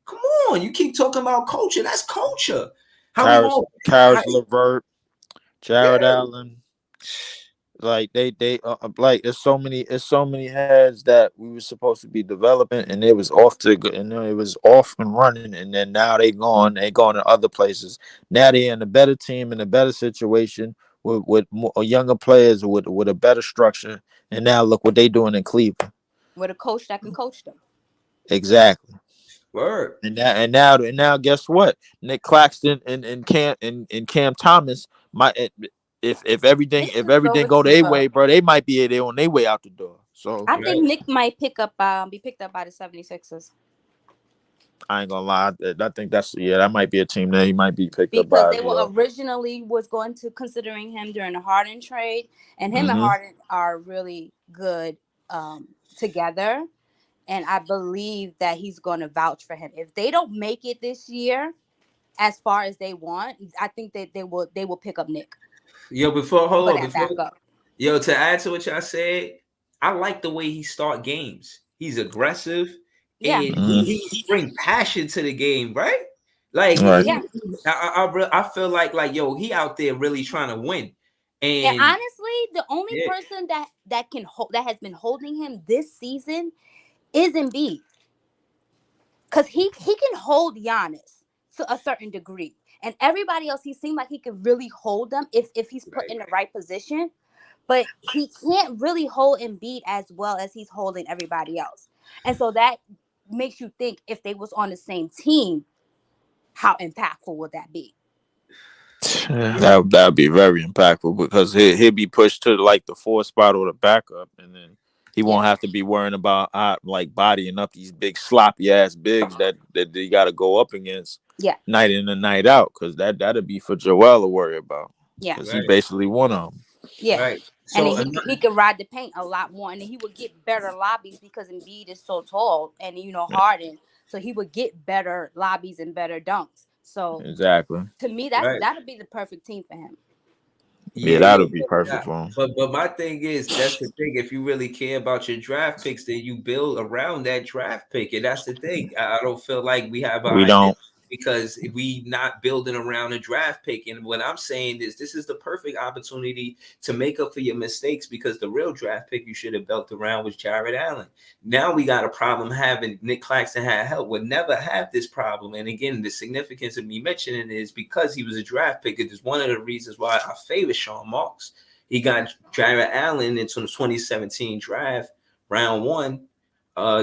Come on, you keep talking about culture. That's culture. How we Karis, going? Karis LeVert, Jared Yeah, Allen. Like they like it's so many heads that we were supposed to be developing, and it was off to go, and it was off and running, and then now they going to other places. Now they're in a better team, in a better situation, with more, younger players, with a better structure, and now look what they doing in Cleveland. With a coach that can coach them. Exactly. word. And now guess what? Nick Claxton and Cam Thomas might, if everything Nick if is a good everything go their receiver. way, bro, they might be there on their way out the door. So I Right. think Nick might be picked up by the 76ers I ain't gonna lie, I think that might be a team that he might be picked up because by they as were well. originally was going to considering him during the Harden trade, and him and Hmm. Harden are really good together. And I believe that he's going to vouch for him. If they don't make it this year, as far as they want, I think that they will pick up Nick Yo, before hold for on, that before backup. yo, to add to what y'all said, I like the way he start games. He's aggressive Yeah, and he bring passion to the game, right? Like Right. yeah. I feel like yo, he out there really trying to win, And and honestly, the only yeah, person that can hold that has been holding him this season is Embiid, because he can hold Giannis to a certain degree, and everybody else he seemed like he could really hold them if he's put right, in the right position. But he can't really hold Embiid as well as he's holding everybody else, and so that makes you think if they was on the same team, how impactful would that be? yeah, That'd be very impactful because he'll be pushed to like the fourth spot or the backup, and then he Yeah, won't have to be worrying about like bodying up these big sloppy ass bigs that they got to go up against yeah, night in and night out. Because that'd be for Joel to worry about yeah. because he right, basically one of them. Yeah. right. And then So he could ride the paint a lot more, and then he would get better lobbies because Embiid is so tall, and Harden, so he would get better lobbies and better dunks. So Exactly. to me, right. that'd be the perfect team for him. Yeah, Yeah, yeah, that'll be yeah. perfect for him. But my thing is that's the thing. If you really care about your draft picks, then you build around that draft pick, and that's the thing. I don't feel like we have an We identity don't. because we not building around a draft pick. And what I'm saying is, this is the perfect opportunity to make up for your mistakes because the real draft pick you should have built around was Jared Allen. Now we got a problem having Nick Claxton had help. Would never have this problem. And again, the significance of me mentioning it is because he was a draft pick. It is one of the reasons why I favor Sean Marks. He got Jared Allen into the 2017 draft, round one,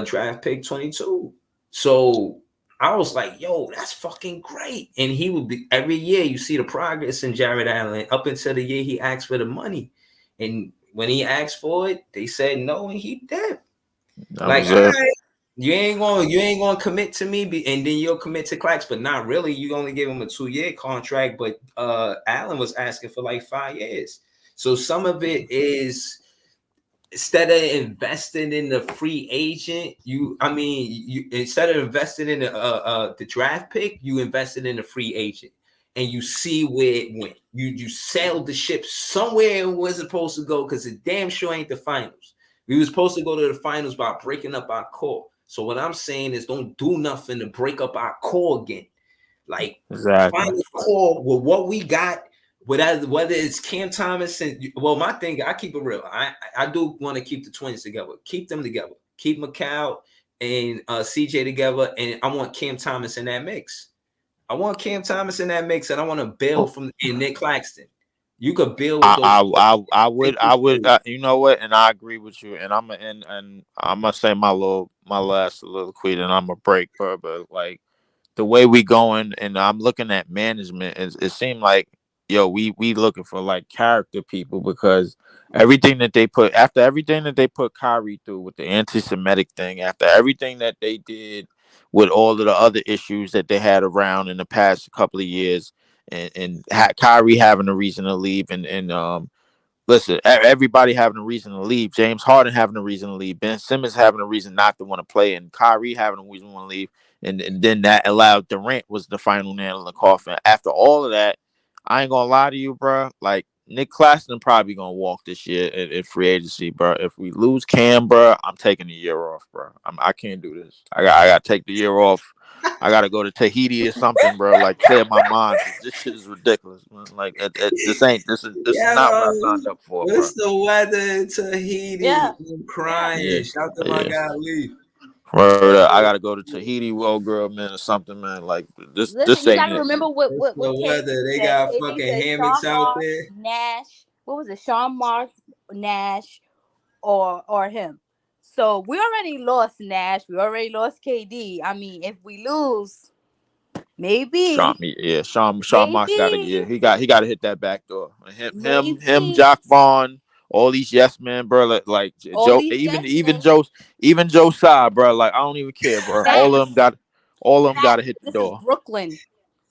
draft pick 22. So I was like, yo, that's fucking great. And he would be every year you see the progress in Jared Allen up until the year he asked for the money. And when he asked for it, they said no, and he did. That Like, was all it. right, you ain't gonna commit to me, and then you'll commit to Clax, but not really. You only give him a 2 year contract, but Allen was asking for like 5 years. So some of it is instead of investing in the free agent, you instead of investing in the draft pick, you invested in the free agent, and you see where it went. You sailed the ship somewhere it was supposed to go because it damn sure ain't the finals. We were supposed to go to the finals by breaking up our core. So what I'm saying is, don't do nothing to break up our core again. Like Exactly. find a core with what we got, whether it's Cam Thomas and well, my thing, I keep it real. I do want to keep the twins together, keep them together, keep McCall and CJ together, and I want Cam Thomas in that mix. I want Cam Thomas in that mix, and I want to build from and Nick Claxton. You could build with I those. I I Think would this I would through. you know what, and I agree with you, and I'm gonna say my last little tweet, and I'm gonna break, but like the way we going, and I'm looking at management, it seemed like yo we looking for like character people because everything that they put Kyrie through with the anti-Semitic thing, after everything that they did with all of the other issues that they had around in the past couple of years, and Kyrie having a reason to leave, and listen, everybody having a reason to leave. James Harden having a reason to leave. Ben Simmons having a reason not to want to play, and Kyrie having a reason to want to leave. And then that allowed Durant was the final nail in the coffin. After all of that, I ain't gonna lie to you, bro. Like Nick Claxton probably gonna walk this year in free agency, bro. If we lose Cam, bro, I'm taking the year off, bro. I can't do this. I got to take the year off. I gotta go to Tahiti or something, bro. Like clear my mind. This shit is ridiculous, man. Like this is not what I Yo, signed up for, bro. what's the weather in Tahiti? Yeah, I'm yeah. crying. Yeah, Shout to my yeah. guy Lee. Word up. I gotta go to Tahiti, well, girl, man, or something, man. Like Listen, this you ain't got to it. remember what, What's what the what KD weather? They said. got KD fucking said hammocks Sean out Marks, there. Nash. What was it? Sean Marks, Nash, or him. So we already lost Nash. We already lost KD. I mean, if we lose, maybe, Sean Marks gotta, maybe, yeah, he gotta hit that back door. Him, maybe Jock Vaughn, all these yes men, bro. Like all Joe, these yes even men. Joe Side, bro. Like I don't even care, bro. Facts, All of them gotta facts. hit the This is door. Brooklyn.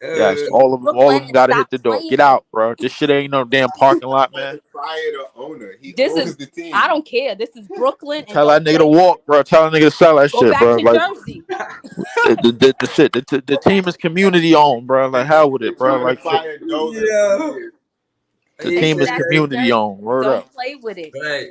Yes, Uh, This is all of Brooklyn, them and gotta hit stop the door. playing Get with out, it. bro. This shit ain't no damn parking lot, man. They fired the owner. He This is. owns the I team. don't care. This is Brooklyn, and Tell that don't nigga to play. walk, bro. Tell that nigga to sell that Go shit, back bro. to Like Jersey. the team is community owned, bro. Like They hell with it, they bro. trying to Like shit. fire Dolan for yo, years. The he Take it team is back to said, community Jersey. owned. Word Don't up. play with it. right.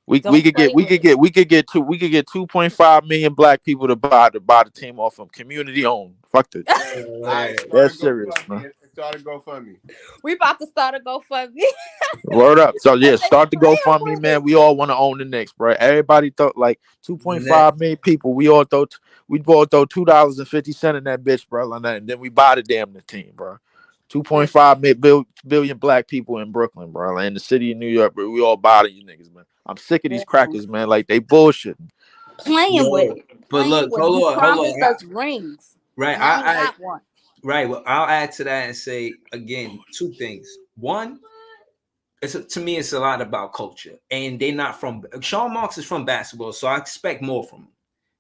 We Don't could play get with it. 2.5 million black people to buy the team off them. Community owned. Fuck this. All right, Right. start a That's serious, GoFundMe. man. Start a GoFundMe. We about to start a GoFundMe. Word up. So yeah, And they start the playing GoFundMe, with man. it. We all want to own the Knicks, bro. Everybody thought like Net. 2.5 million people. We all throw $2.50 in that bitch, bro, and then we buy the damn the team, bro. Listen, 2.5 billion black people in Brooklyn, bro, like in the city of New York, bro. We all buy these niggas, man. I'm sick of these listen. crackers, man. Like they bullshitting. Playing with Yo, it. but Playing look, with it. hold He on, hold on. promised us rings. Right, And I ain't I got one. right. Well, I'll add to that and say again two things. One, to me, it's a lot about culture, and they're not from. Sean Marks is from basketball, so I expect more from him.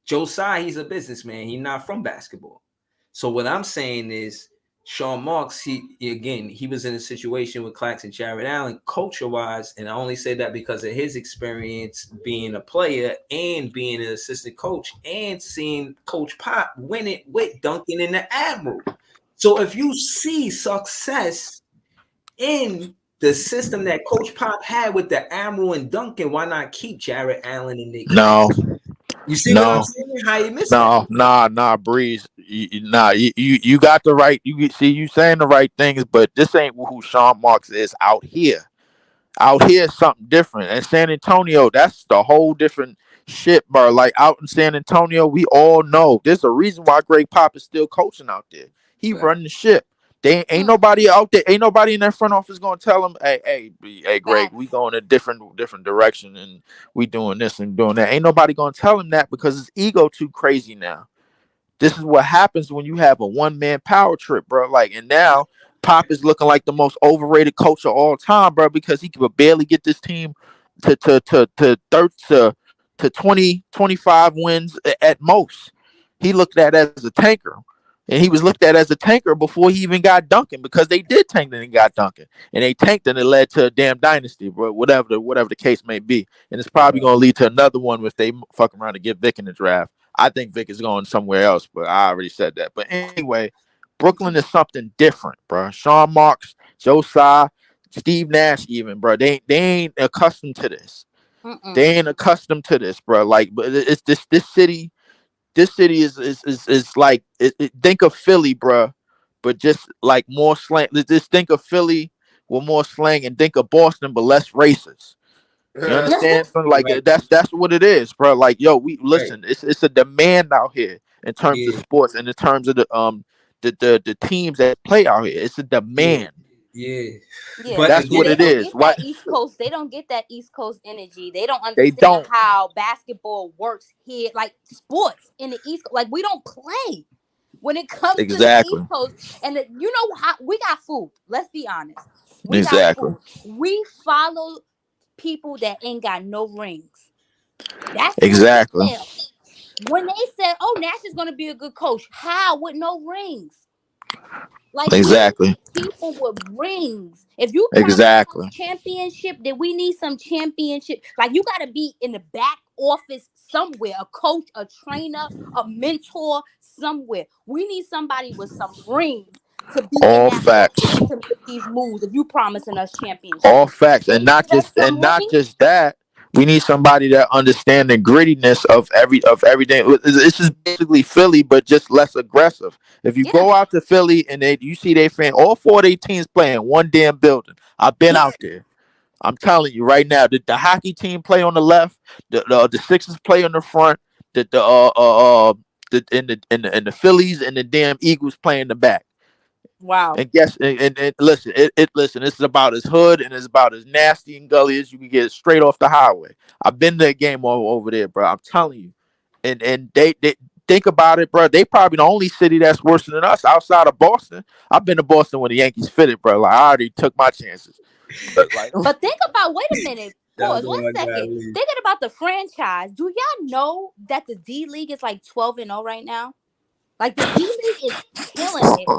Josiah, he's a businessman. He's not from basketball. So what I'm saying is, Sean Marks, he was in a situation with Clax and Jared Allen, culture wise, and I only say that because of his experience being a player and being an assistant coach and seeing Coach Pop win it with Duncan and the Admiral. So if you see success in the system that Coach Pop had with the Admiral and Duncan, why not keep Jared Allen and Nick No, Claxton? You see what I'm no, saying? How you miss that? no, nah, Breeze. You got the right. You saying the right things, but this ain't who Sean Marks is out here. Out here, is something different. And San Antonio, that's the whole different shit, bro. Like out in San Antonio, we all know there's a reason why Greg Pop is still coaching out there. He Right. running the ship. They ain't Mm, nobody out there. Ain't nobody in that front office gonna tell him, hey, Greg, we facts. going a different direction, and we doing this and doing that. Ain't nobody gonna tell him that because his ego too crazy now. This is what happens when you have a one man power trip, bro. Like, and now Pop is looking like the most overrated coach of all time, bro, because he could barely get this team to 20 25 wins at most. He looked at as a tanker. And he was looked at as a tanker before he even got Duncan because they did tank and got Duncan. And they tanked and it led to a damn dynasty, bro. Whatever the case may be. And it's probably gonna lead to another one if they fuck around and get Vic in the draft. I think Vic is going somewhere else, but I already said that. But anyway, Brooklyn is something different, bro. Sean Marks, Joe Tsai, Steve Nash, even, bro. They ain't accustomed to this. Mm-mm. They ain't accustomed to this, bro. Like, but it's this city. This city is like think of Philly, bro, but just like more slang. Just think of Philly with more slang, and think of Boston, but less racist. You understand? So, like Right. that's what it is, bro. Like yo, we Right. listen. It's a demand out here in terms of Yeah. sports and in terms of the teams that play out here. It's a Yeah. demand. Yeah. Yeah. But That's Yeah, what they again, it don't is. get What that East Coast. They don't get that East Coast energy. They don't they understand don't how basketball works here, like sports in the East Coast. Like we don't play when it comes to the East exactly, Coast. And you know how we got food. Let's be honest. We got exactly, food. We follow people that ain't got no rings. That's what we exactly. tell. When they said, "Oh, Nash is going to be a good coach," how with no rings? Like we Exactly. need people with rings. If you promise us Exactly. championship, then we need some championship. Like you gotta be in the back office somewhere, a coach, a trainer, a mentor somewhere. We need somebody with some rings to be in All that office facts. to make these moves. If you promising us championship, All facts, they and get us some not rings. just that. We need somebody that understand the grittiness of everything. This is basically Philly, but just less aggressive. If you Yeah, go out to Philly and you see they fan, all four of their teams play in one damn building. I've been out there. I'm telling you right now, the hockey team play on the left, the Sixers play on the front, the Phillies and the damn Eagles play in the back. wow. And guess and listen, listen, this is about as hood and it's about as nasty and gully as you can get straight off the highway. I've been to a game over there, bro. I'm telling you. And they think about it, bro. They probably the only city that's worse than us outside of Boston. I've been to Boston when the Yankees fitted, bro. Like I already took my chances. But like But think about, wait a minute, That was pause the one one guy second. leave. Thinking about the franchise, do y'all know that the D League is like 12-0 right now? Like the D League is killing it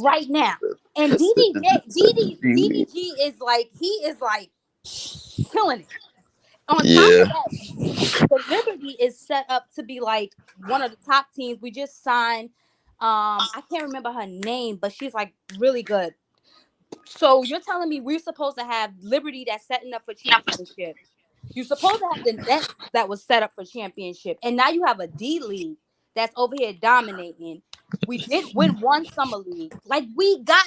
right now. And DDG is like, he is like killing it. On top yeah. of that, the Liberty is set up to be like one of the top teams. We just signed, I can't remember her name, but she's like really good. So you're telling me we're supposed to have Liberty that's setting up for championship. You're supposed to have the Nets that was set up for championship. And now you have a D League that's over here dominating. We did win one summer league. Like we got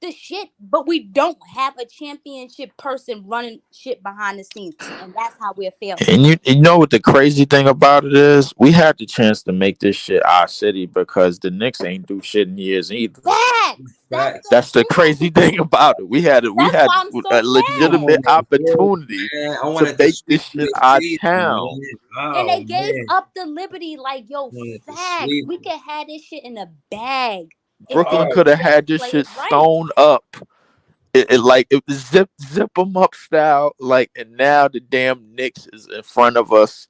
the shit, but we don't have a championship person running shit behind the scenes. And that's how we're failing. And you know what the crazy thing about it is? We had the chance to make this shit our city because the Knicks ain't do shit in years either. Facts. That's the That's the thing. crazy thing about it. We That's had why I'm a so I mad. legitimate wanted to opportunity man. I to wanted to make sweep this shit the our season, town. man. And Oh they gave man. up the liberty, like, yo, Wanted to facts. sweep. We could have this shit in a bag if the Brooklyn Oh could have Nets had this played shit right. sewn up. It was zip them up style. Like, and now the damn Knicks is in front of us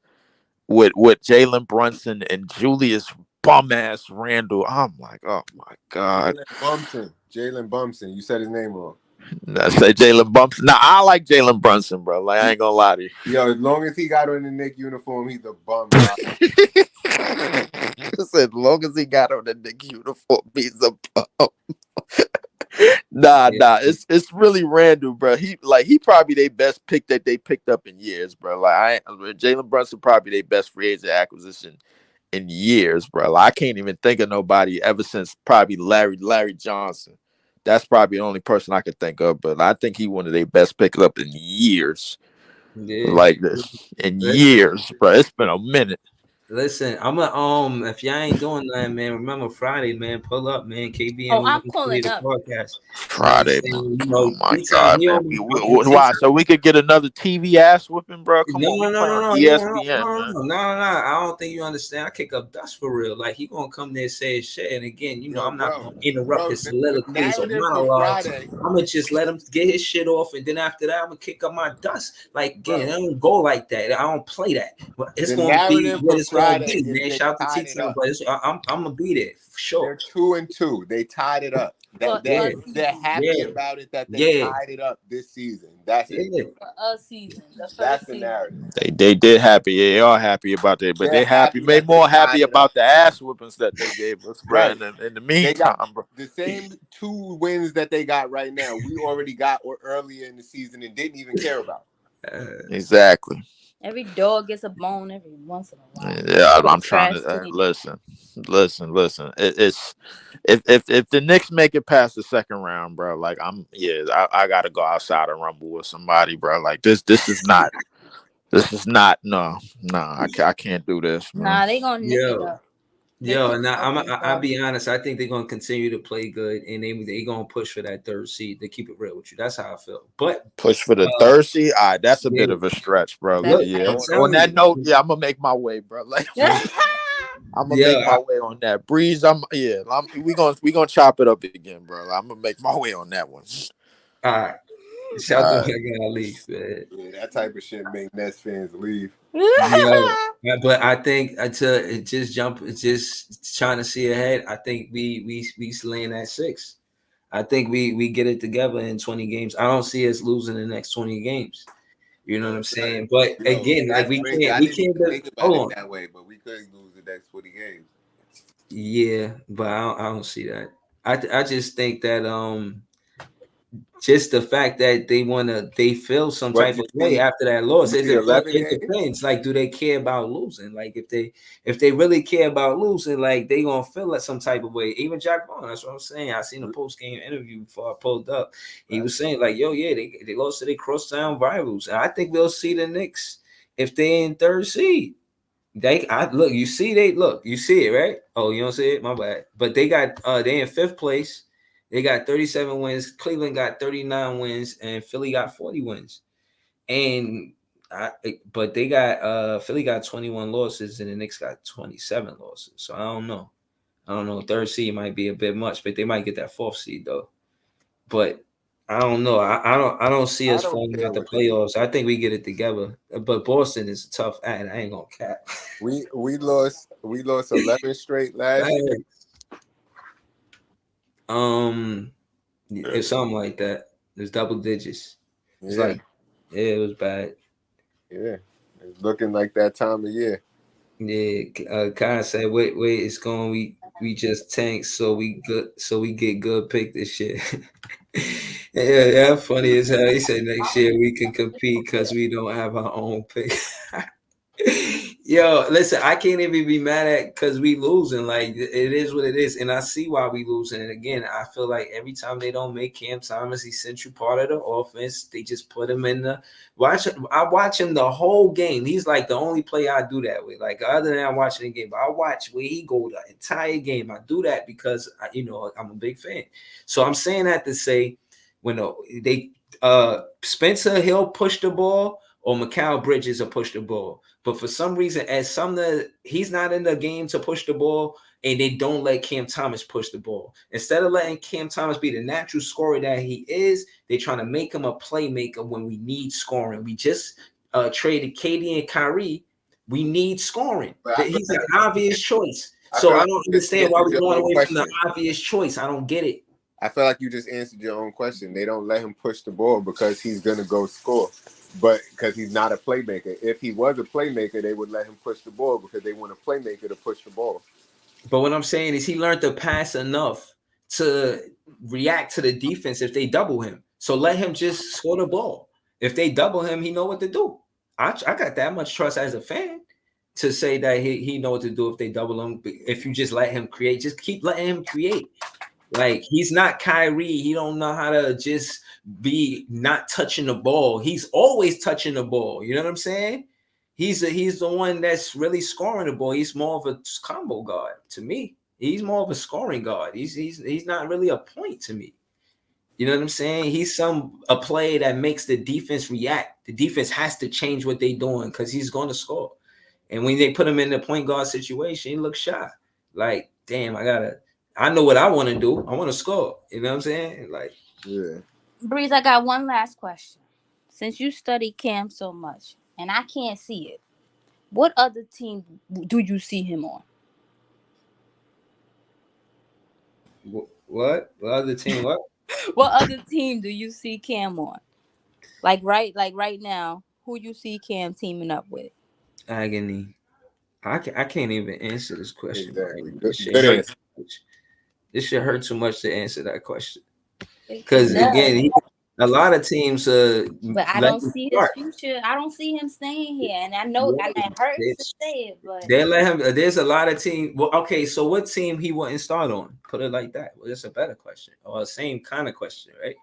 with Jalen Brunson and Julius bum ass Randle. I'm like, oh my god. Jalen Bumpson. You said his name wrong. I say Jalen Bumps. Now I like Jalen Brunson, bro. Like I ain't gonna lie to you. Yo, as long as he got on the Nick uniform, he's a bum. Dog. As long as he got on the Nick uniform, he's a bum. Nah, yeah. nah. It's really Randall, bro. He probably their best pick that they picked up in years, bro. Like Jalen Brunson probably their best free agent acquisition in years, bro. Like, I can't even think of nobody ever since probably Larry Johnson. That's probably the only person I could think of, but I think he one of their best picks up in years. Yeah. Like this in Listen, years, bro. It's been a minute. listen. I'm a if y'all ain't doing that, man, remember Friday, man. Pull up, man. KB Oh, and we I'm gonna create pulling a up. podcast. You know what I'm Friday, man. saying? You Oh know, my T-Time, god, he man. on Why? So T-Time. we could get another TV ass whipping, bro. Come No, on, we no, no, play no, on no. You don't, ESPN, no, man. no, no, no. I don't think you understand. I kick up dust for real. Like he gonna come there and say his shit, and again, you know, Yo, I'm not bro, gonna interrupt his the soliloquies or narrative for monologues. Friday, I'm gonna just let him get his shit off, and then after that, I'm gonna kick up my dust. Like again, bro, I don't go like that. I don't play that. But it's the gonna be narrative what for it's gonna Friday be, is man. they Shout out to tied T it Town, up. but I'm gonna be there for sure. They're 2-2. They tied it up. For That Yeah, a that they're season. happy yeah, about it that they yeah, tied it up this season. That's it. yeah. For a season. The That's first the season. narrative. They did happy. Yeah, they are happy about that, but They're they happy, happy made that they more happy tied it up. about the ass whippings that they gave us, bro. Right. In the They got meantime, bro. the same 2 wins that they got right now. We already got or earlier in the season and didn't even care about. Uh, Exactly. Every dog gets a bone every once in a while. Yeah, Talk I'm trying trash to to me. listen. It's if the Knicks make it past the second round, bro. Like I gotta go outside and rumble with somebody, bro. Like this is not no. I can't do this, man. Nah, they gonna nick it yo, up. They yo, can't and fuck with I'll us. be honest. I think they're gonna continue to play good, and they gonna push for that third seed. To keep it real with you, that's how I feel. But Push for the uh, third seed. All right, that's a bit yeah, of a stretch, bro. That's look, Yeah. I'm On telling that note, you, yeah, I'm gonna make my way, bro. Like I'm gonna make yeah, my way on that. Breeze, we gonna chop it up again, bro. I'm gonna make my way on that one. all right. Shout out to my guy Leaf, man. Yeah, that type of shit make Nets fans leave. Yo, but I think until it just jump, it's just trying to see ahead. I think we laying at 6. I think we get it together in 20 games. I don't see us losing the next 20 games. You know what Yo, I'm saying? But yo, again, like that's we crazy. can't I we didn't can't even think about hold it on. that way, but we could lose the next 20 games. Yeah, but I don't see that. I just think that just the fact that they feel some But type you of way see, after that loss. you see 11 It games. depends. Like, do they care about losing? Like, if they really care about losing, like they gonna feel like some type of way. Even Jack Vaughn, that's what I'm saying. I seen a post game interview before I pulled up. He was saying like, "Yo, yeah, they lost to their crosstown rivals." And I think we'll see the Knicks if they in third seed. You see it, right? Oh, you don't see it? My bad. But they in fifth place. They got 37 wins. Cleveland got 39 wins, and Philly got 40 wins. And but they got Philly got 21 losses, and the Knicks got 27 losses. So I don't know. I don't know. Third seed might be a bit much, but they might get that fourth seed though. But I don't know. I don't see I us don't falling care out the what they do. playoffs. I think we get it together. But Boston is a tough act. I ain't gonna cap. We lost 11 straight last year. That it's something like that. It's double digits. It's Yeah, like, yeah, it was bad. yeah. It's looking like that time of year. Yeah, Kai said, wait, it's going. We just tank, so we get good pick this year. Yeah, funny as hell. He said next year we can compete because we don't have our own pick. Yo, listen, I can't even be mad at because we losing. Like it is what it is, and I see why we losing. And again, I feel like every time they don't make Cam Thomas the central part of the offense, they just put him in the watch. I watch him the whole game. He's like the only player I do that with. Like other than I watching the game, but I watch where he go the entire game. I do that because I'm a big fan. So I'm saying that to say when they Spencer Hill push the ball or Mikal Bridges will push the ball. But for some reason, as Sumner, he's not in the game to push the ball, and they don't let Cam Thomas push the ball. Instead of letting Cam Thomas be the natural scorer that he is, they're trying to make him a playmaker when we need scoring. We just traded KD and Kyrie. We need scoring. But I feel He's an like obvious choice. I So feel I like don't you just understand why answered we're your going own away from the question. obvious choice. I don't get it. I feel like you just answered your own question. They don't let him push the ball because he's gonna go score, but because he's not a playmaker. If he was a playmaker, they would let him push the ball because they want a playmaker to push the ball. But what I'm saying is he learned to pass enough to react to the defense if they double him. So let him just score the ball. If they double him, he know what to do. I got that much trust as a fan to say that he know what to do if they double him. If you just let him create, just keep letting him create. Like he's not Kyrie. He don't know how to just be not touching the ball. He's always touching the ball. You know what I'm saying? He's the one that's really scoring the ball. He's more of a combo guard to me. He's more of a scoring guard. He's not really a point to me. You know what I'm saying? He's a player that makes the defense react. The defense has to change what they're doing because he's going to score. And when they put him in the point guard situation, he looks shy. Like, damn, I know what I want to do. I want to score. You know what I'm saying? Like, Yeah. Breeze, I got one last question. Since you study Cam so much, and I can't see it, what other team do you see him on? what? The other team, what? What other team do you see Cam on? Like right now, who you see Cam teaming up with? Agony. I can't even answer this question right Exactly. now. Good, good answer. This should hurt too much to answer that question. It Because does. again, a lot of teams But I let don't him see his start. future. I don't see him staying here. And I know, Yeah, and it hurts to it's- say it, but they let him. There's a lot of teams. Well, okay, so what team he wouldn't start on? Put it like that. Well, that's a better question, or the same kind of question, right?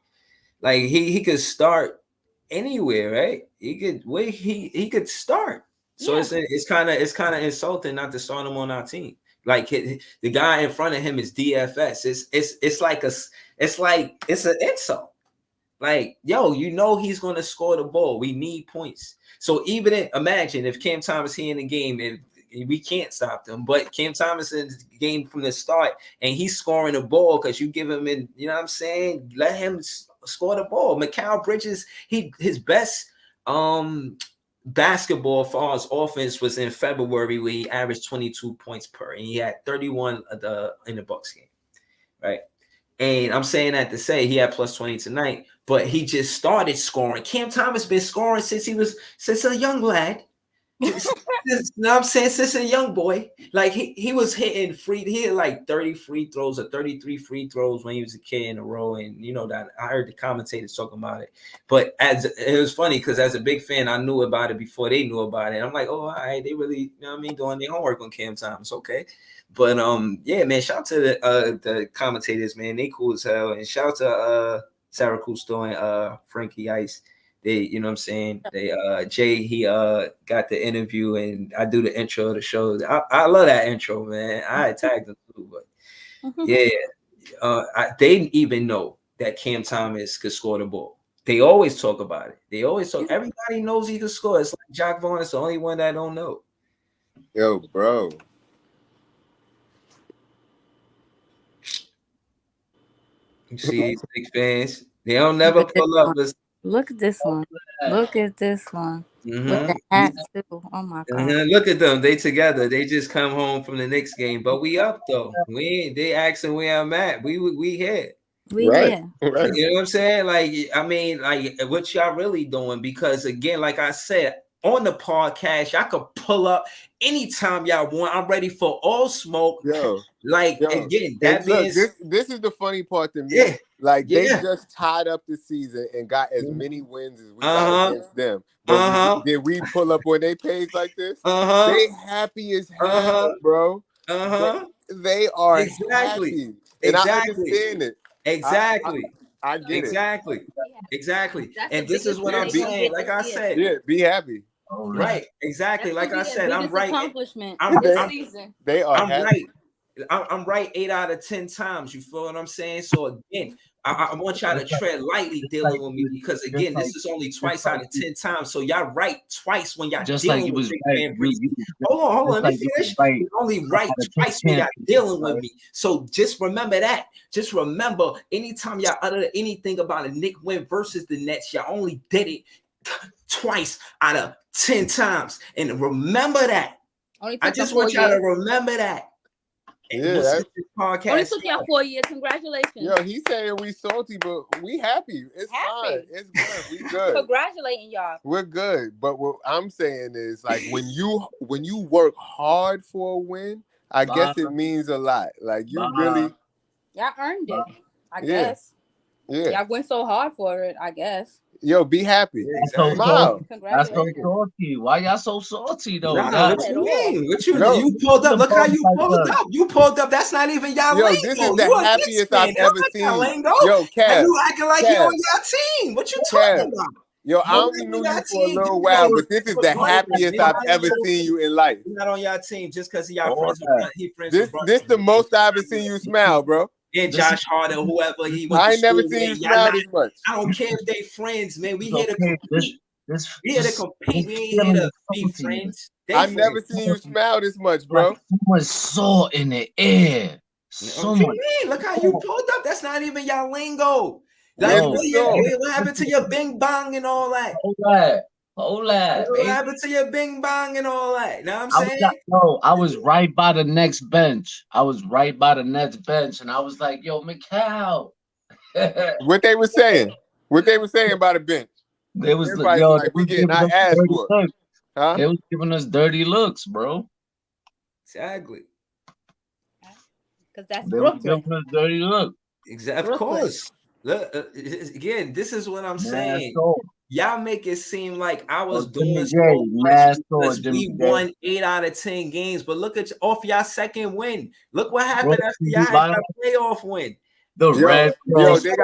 Like he could start anywhere, right? He could start. So yeah, it's kind of insulting not to start him on our team. Like the guy in front of him is DFS. It's an insult. Like, yo, he's gonna score the ball. We need points. So imagine if Cam Thomas here in the game and we can't stop them. But Cam Thomas is game from the start, and he's scoring the ball because you give him in. You know what I'm saying? Let him score the ball. Mikal Bridges, his best basketball for us offense was in February where he averaged 22 points per, and he had 31 in the Bucks game, right? And I'm saying that to say he had plus 20 tonight, but he just started scoring. Cam Thomas been scoring since a young lad. You know what I'm saying? Since a young boy, like he was hitting he had like 30 free throws or 33 free throws when he was a kid in a row. And you know that I heard the commentators talking about it. But as it was funny because as a big fan, I knew about it before they knew about it. I'm like, oh, all right, they really, you know what I mean, doing their homework on Cam Thomas. Okay. But yeah, man, shout out to the commentators, man. They cool as hell. And shout out to Sarah Cousteau and Frankie Ice. They, you know what I'm saying? They Jay, he got the interview and I do the intro of the show. I love that intro, man. I tagged them too, but yeah, they didn't even know that Cam Thomas could score the ball. They always talk about it. They always talk. Everybody knows he can score. It's like Jock Vaughn is the only one that don't know. Yo, bro. You see these big fans. They don't never pull up. Look at this one. Look at this one. Mm-hmm. With the hat too. Oh my god. Look at them. They together. They just come home from the Knicks game. But we up though. They asking where I'm at. We here. We Right. here. Right. You know what I'm saying? Like, I mean, like what y'all really doing? Because again, like I said, on the podcast, y'all could pull up anytime y'all want. I'm ready for all smoke. Yo. Again, that means this is the funny part to me. Yeah. Like they Yeah. just tied up the season and got as many wins as we got against them. But did we pull up on their page like this? They happy as hell, bro. They are happy. And I understand it. Exactly. I get exactly. Exactly. That's And the this is biggest what thing I'm they saying. get Like this I year. said. Yeah, be happy. Right. Exactly. That's Like I gonna be said, their I'm biggest right. accomplishment I'm this season. They are I'm happy. right. I'm right 8 out of 10 times. You feel what I'm saying? So again, I want y'all to tread lightly dealing with me because again, this is only twice out of 10 times. So y'all right twice when y'all dealing with Big Fan Breezy. Hold on, let me finish. You're only right twice when y'all dealing with me. So just remember that. Just remember, anytime y'all utter anything about a Knick win versus the Nets, y'all only did it twice out of 10 times. And remember that. I just want y'all to remember that. Yeah, podcast. Only took y'all 4 years. Congratulations. Yo, he's saying we salty, but we happy. It's fine. It's good. We good. Congratulating y'all. We're good. But what I'm saying is, like, when you work hard for a win, I guess it means a lot. Like you really, y'all earned it. I Yeah. guess. yeah. Y'all went so hard for it. I guess. Yo, be happy. Exactly. Smile. That's so Congratulations. salty. Why y'all so salty though? Nah, what at you all. mean? What you No. you pulled up? Look how you Like pulled up. You pulled up. That's not even y'all Yo, lingo. this is You the a Knicks happiest fan. I've That's ever not y'all seen. lingo. Yo, And Kev. you acting like you on your team. What you talking about? Yo, I only knew you for a little while, but this is the happiest I've ever seen you in life. You're not on your team just because y'all All friends that. with he friends with This the most I've ever seen you smile, bro. and Josh Hart or whoever he went I to ain't never school seen you with. Y'all smile not- this much. I don't care if they friends, man. We It's here to okay. compete. We here to compete. We ain't here to be friends. They I friends. never seen you smile this much, bro. Like so much salt in the air. So What you much. mean? Look how you pulled up. That's not even y'all lingo. Like, Yes, No. what happened to your bing bong and all that? Hold that. Hold that, What baby. happened to your bing bong and all that? Know what I'm I was saying? like, no, I was right by the next bench. I was right by the next bench, and I was like, yo, Mikal. What they were saying? What they were saying about the bench? They was Everybody's yo, like, they we was getting giving our us ass dirty whooped. looks. Huh? They was giving us dirty looks, bro. Exactly. Because that's They was Brooklyn. giving us dirty looks. Exactly. Of Brooklyn. course. Look, again, this is what I'm saying. So, Y'all make it seem like I was Jimmy doing J, so mad much sword, because Jimmy we J. won 8 out of 10 games. But look at off y'all second win. Look what happened Bro, after y'all had violent. that playoff win. The Red Cross. They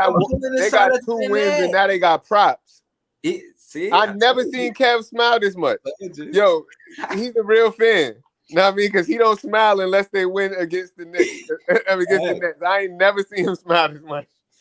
got 2 wins and now they got props. I never seen Kev smile this much. Yo, he's a real fan. You know what I mean? Because he don't smile unless they win against the Knicks. The Nets. I ain't never seen him smile this much.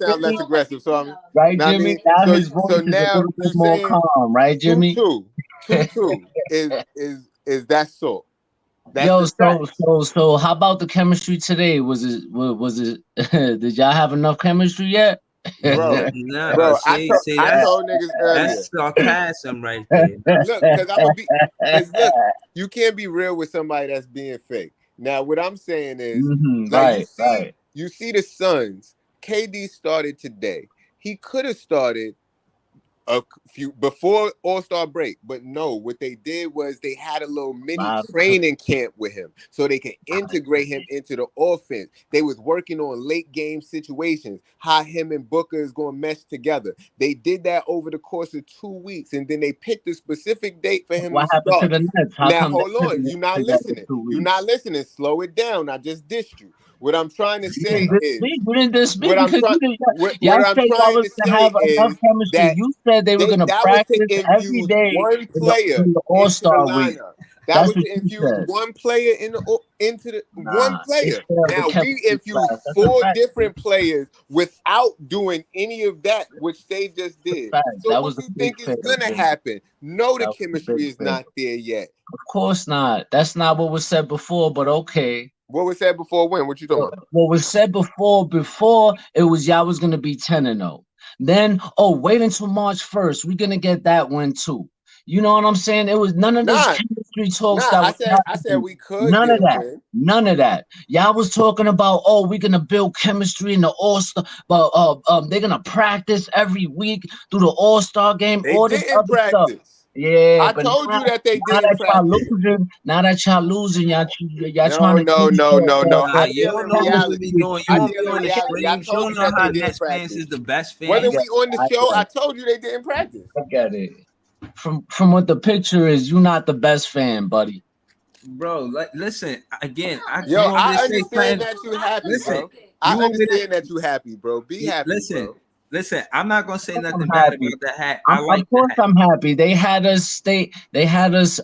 that right, sounds less Jimmy? aggressive. So I'm, Right, know what I Jimmy? mean, Now so his voice so is a now little you bit more saying calm, right, two Jimmy? two. 2-2 is that sort. That's Yo, the facts. so how about the chemistry today? Was it did y'all have enough chemistry yet? Bro, Nah, bro, see, see, I told niggas earlier. that's sarcasm right there. Look, cause look, you can't be real with somebody that's being fake. Now, what I'm saying is, like, Right, right. you see the Suns. KD started today. He could have started a few before All-Star break, but no, what they did was they had a little mini Wow. training camp with him so they could integrate him into the offense. They was working on late game situations, how him and Booker is going to mesh together. They did that over the course of 2 weeks, and then they picked a specific date for him to What happened to start. the Nets? How Now come they hold on, couldn't you're not together in listening. two You're weeks? not listening. Slow it down. I just dissed you. What I'm trying to You didn't say diss is me. You didn't diss me what I'm because trying you didn't. what Y'all I'm said y'all trying was to gonna say have enough is chemistry. that You said they were gonna that was to practice every infuse day one in the, player in the All into the Star week. lineup. That That's was what to you infuse said. one player into the one Nah, they player. failed the Now we chemistry infused class. That's a four fact. different players without doing any of that, which they just That's did. a fact. So That what was a you big think is fail, gonna Jay. happen? No, the That was a big chemistry is fail. not there yet. Of course not. That's not what was said before. But okay. What was said before when? What you talking about? What was said before it was y'all was gonna be 10-0. Then wait until March 1st. We're gonna get that win too. You know what I'm saying? It was none of this Nah, chemistry talks nah. that I was said happening. we could None get of a that. win. None of that. Y'all was talking about, we're gonna build chemistry in the All-Star, but they're gonna practice every week through the All-Star game, They all this didn't other stuff. practice. Yeah, I but told you that they now didn't that y'all practice. losing, y'all No, trying to no, give no, no, no. Nah, I you deal don't in know what we be reality. doing. You I don't deal be in on the reality. I streams. You told don't you know that they how didn't Nets fans practice. is the best Whether fans. we on the I show, I get, told you they didn't practice. I get it. From what the picture is, you're not the best fan, buddy. Bro, like, listen, again, Yo, you want me to I say understand plan? that you happy, Listen, bro. I you want me understand that you happy, bro. Be to happy, listen, bro. listen. I'm not gonna say I'm nothing bad happy. about the hat. I Of like the course hat. I'm happy. They had us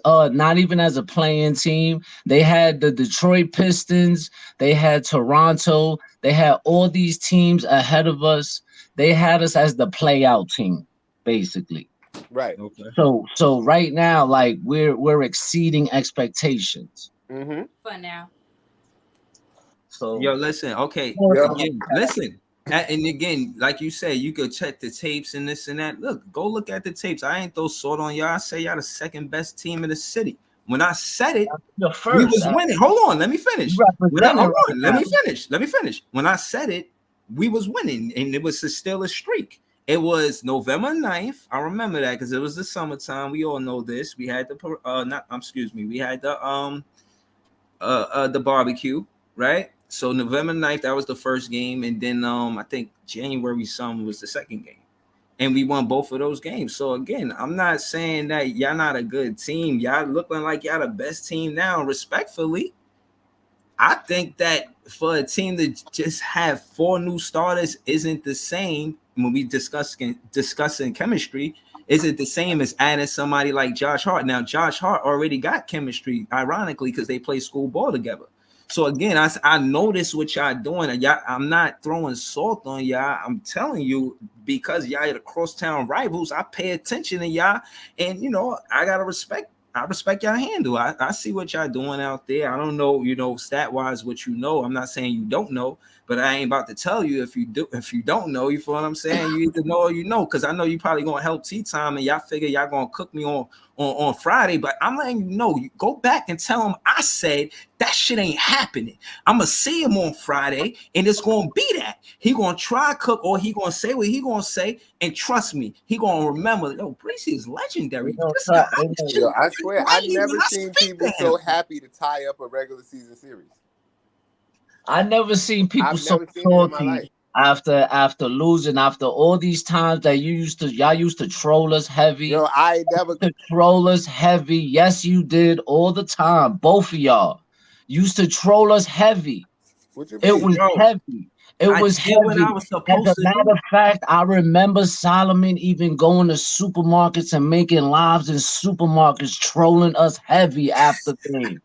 not even as a playing team. They had the Detroit Pistons, they had Toronto, they had all these teams ahead of us. They had us as the play out team, basically. Right. Okay. So right now, like we're exceeding expectations. Mm-hmm. For now. Yo, So listen. Okay, Yo, again, listen. And again, like you said, you could check the tapes and this and that. Look, go look at the tapes. I ain't throw salt on y'all. I say y'all the second best team in the city. When I said it, the we first, was winning. Hold on, let me you finish. representing Hold right on, let now. me finish. Let me finish. When I said it, we was winning, and it was still a streak. It was November 9th. I remember that because it was the summertime. We all know this. We had the not excuse me. We had the barbecue, right? So November 9th, that was the first game, and then I think January something was the second game. And we won both of those games. So again, I'm not saying that y'all not a good team. Y'all looking like y'all the best team now, respectfully. I think that for a team to just have four new starters isn't the same when we discussing chemistry. Isn't the same as adding somebody like Josh Hart. Now, Josh Hart already got chemistry, ironically, because they play school ball together. So again, I notice what y'all doing, and y'all, I'm not throwing salt on y'all. I'm telling you because y'all are the crosstown rivals. I pay attention to y'all, and I respect y'all handle. I see what y'all doing out there. I don't know, stat wise what you know. I'm not saying you don't know, but I ain't about to tell you if you don't know. You feel what I'm saying? You either know or you know, because I know you probably gonna help tea time and y'all figure y'all gonna cook me on Friday. But I'm letting you know, you go back and tell him I said that shit ain't happening. I'm gonna see him on Friday, and it's gonna be that. He gonna try cook or he gonna say what he gonna say, and trust me, he gonna remember. Yo, Breezy is They legendary. gonna This try. guy, They this gonna, shit yo, I is swear, I great never when I seen speak people to him. so happy to tie up a regular season series. I never seen people I've so never seen it in my salty life. after losing, after all these times that y'all used to troll us heavy, Yo, I never. to troll us heavy. Yes, you did all the time. Both of y'all used to troll us heavy. What you It mean? was Bro, heavy. It I was did what I heavy. was As supposed a to matter do. of fact, I remember Solomon even going to supermarkets and making lives in supermarkets, trolling us heavy after game.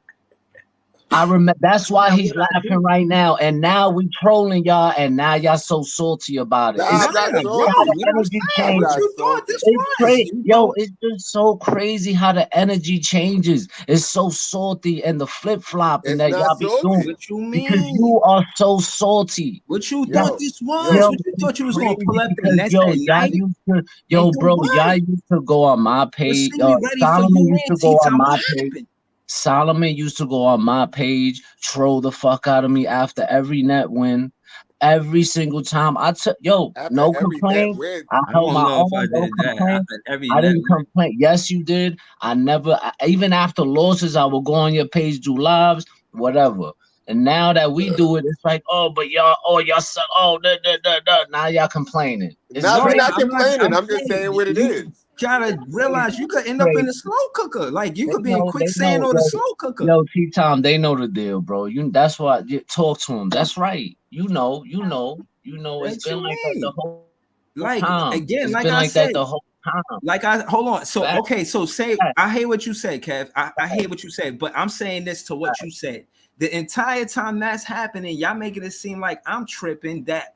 I remember that's why Now he's what I laughing do? right now. And now we trolling y'all, and now y'all so salty about it. Nah, It's I'm not Nah, crazy bro. how the salty. What I'm energy saying, I'm what changes. not you thought salty. this It's was? crazy, You yo. know, It's just so crazy how the energy changes. It's so salty and the flip flopping It's that not y'all be doing salty. what you because mean? you are so salty. What you Like, thought Yo, this was? yo, yo, What you it's thought you was gonna pull crazy up the because Nets yo, at y'all night used to, and yo, do bro, y'all what? used to go on my But page. see, we ready for Solomon you used and to go T on time. my What page. happened? Solomon used to go on my page, troll the fuck out of me after every net win. Every single time I took, yo, after no every net complaint. win, I I held don't my know if I own, no did that. complaint. Every I net didn't win. complain. Yes, you did. I never, even after losses, I will go on your page, do lives, whatever. And now that we do it, it's like, oh, y'all suck. Oh, da, da, da, da. Now y'all complaining. It's nah, No, we crazy. not I'm not. complaining. I'm I'm just saying saying what it you is. gotta realize you could It's end up in crazy. a slow cooker. Like you They could be in know, they quicksand know, or the slow cooker. T Tom, they know the deal, bro. That's why you talk to them. That's right. It's What been you like that the mean? whole time. Like It's been again, like like that I the said, whole time. hold on. So Fact, okay, so say fact, I hear what you said, Kev. I fact, hear what you said, but I'm saying this to what you said. The entire time that's happening, y'all making it seem like I'm tripping, that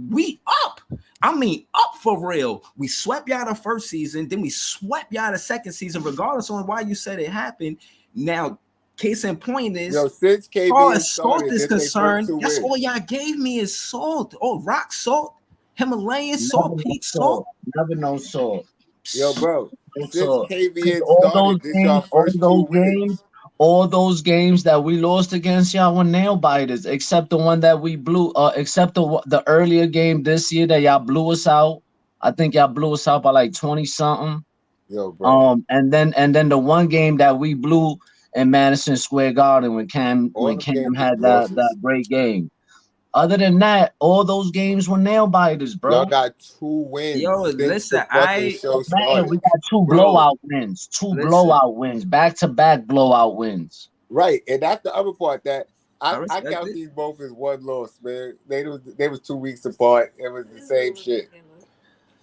we up. I mean up for real. We swept y'all the first season, then we swept y'all the second season, regardless on why you said it happened. Now, case in point is Yo, since far KVN as salt started, is this they first concerned, two that's all wins. y'all gave me is salt. Oh, rock salt, Himalayan never salt, no peach salt. salt. Never no salt. Yo, bro, No since salt. Because KVN started, this y'all first two wins. all those games that we lost against y'all were nail biters, except the one that we blew, except the earlier game this year that y'all blew us out. I think y'all blew us out by like 20 something. Yo, bro, And then the one game that we blew in Madison Square Garden when Cam all them Cam games was had that losses. great game. Other than that, all those games were nail biters, Y'all bro. got two Yo, wins since the listen, fucking show Man, started. we got bro, two listen, blowout wins, back to back blowout wins. Right, and that's the other part that I I respect count it. these both as one loss, man. They was 2 weeks apart. It was the same shit.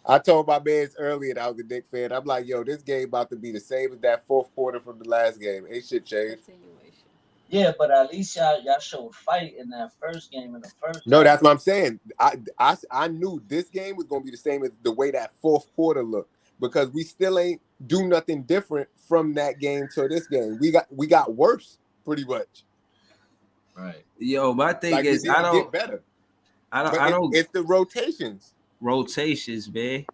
I told my mans earlier that I was a Knicks fan. I'm like, yo, this game about to be the same as that fourth quarter from the last game. Ain't shit changed. Yeah, but at least y'all showed fight in that first game in the first No, half. that's what I'm saying. I knew this game was gonna be the same as the way that fourth quarter looked because we still ain't do nothing different from that game to this game. We got worse pretty much. Right. Yo, my thing Like we is, I didn't don't, get better, I don't, but I don't it's the rotations. rotations, man.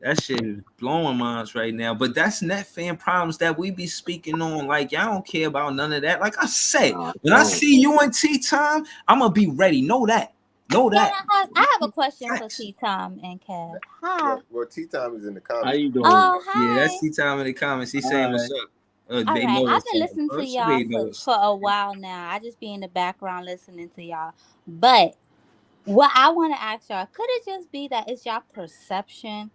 That shit is blowing minds right now. But that's net fan problems that we be speaking on. Like y'all don't care about none of that. Like I said, No, I when I don't. see you in tea time, I'm gonna be ready. Know that. Know Yeah, that. I have a question for Facts. T Tom and Kev. Hi. Well, Tea Time is in the How comments. you doing? Oh, Yeah, that's hi. tea time in the comments. He's saying All what's right. up. All They right. know I've what's been up. listening to First, y'all we know what's for up. a while now. I just be in the background listening to y'all. But what I want to ask y'all, could it just be that it's y'all perception?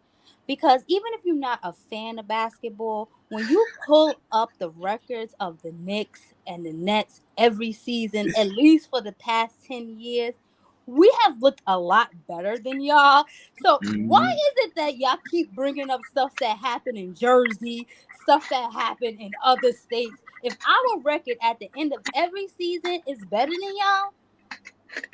Because even if you're not a fan of basketball, when you pull up the records of the Knicks and the Nets every season, at least for the past 10 years, we have looked a lot better than y'all. So why Mhm. is it that y'all keep bringing up stuff that happened in Jersey, stuff that happened in other states? If our record at the end of every season is better than y'all,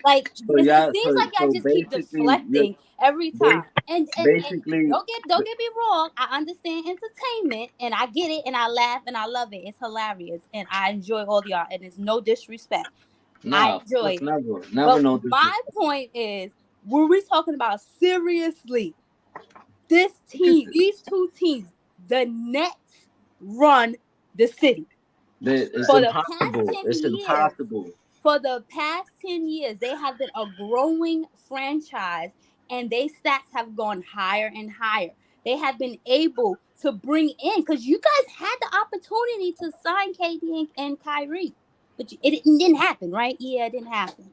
like So it yeah, seems like y'all so just keep basically, you deflecting every ba- time. And basically, don't get me wrong. I understand entertainment and I get it and I laugh and I love it. It's hilarious and I enjoy all y'all and it's no disrespect. I nah, of enjoy course, it. never But no my disrespect. point is, were we talking about seriously? These two teams, the Nets run the city It's for the past impossible. 10 It's years. impossible. For the past 10 years, they have been a growing franchise and their stats have gone higher and higher. They have been able to bring in, because you guys had the opportunity to sign KD and Kyrie, but it didn't happen, right? Yeah, it didn't happen.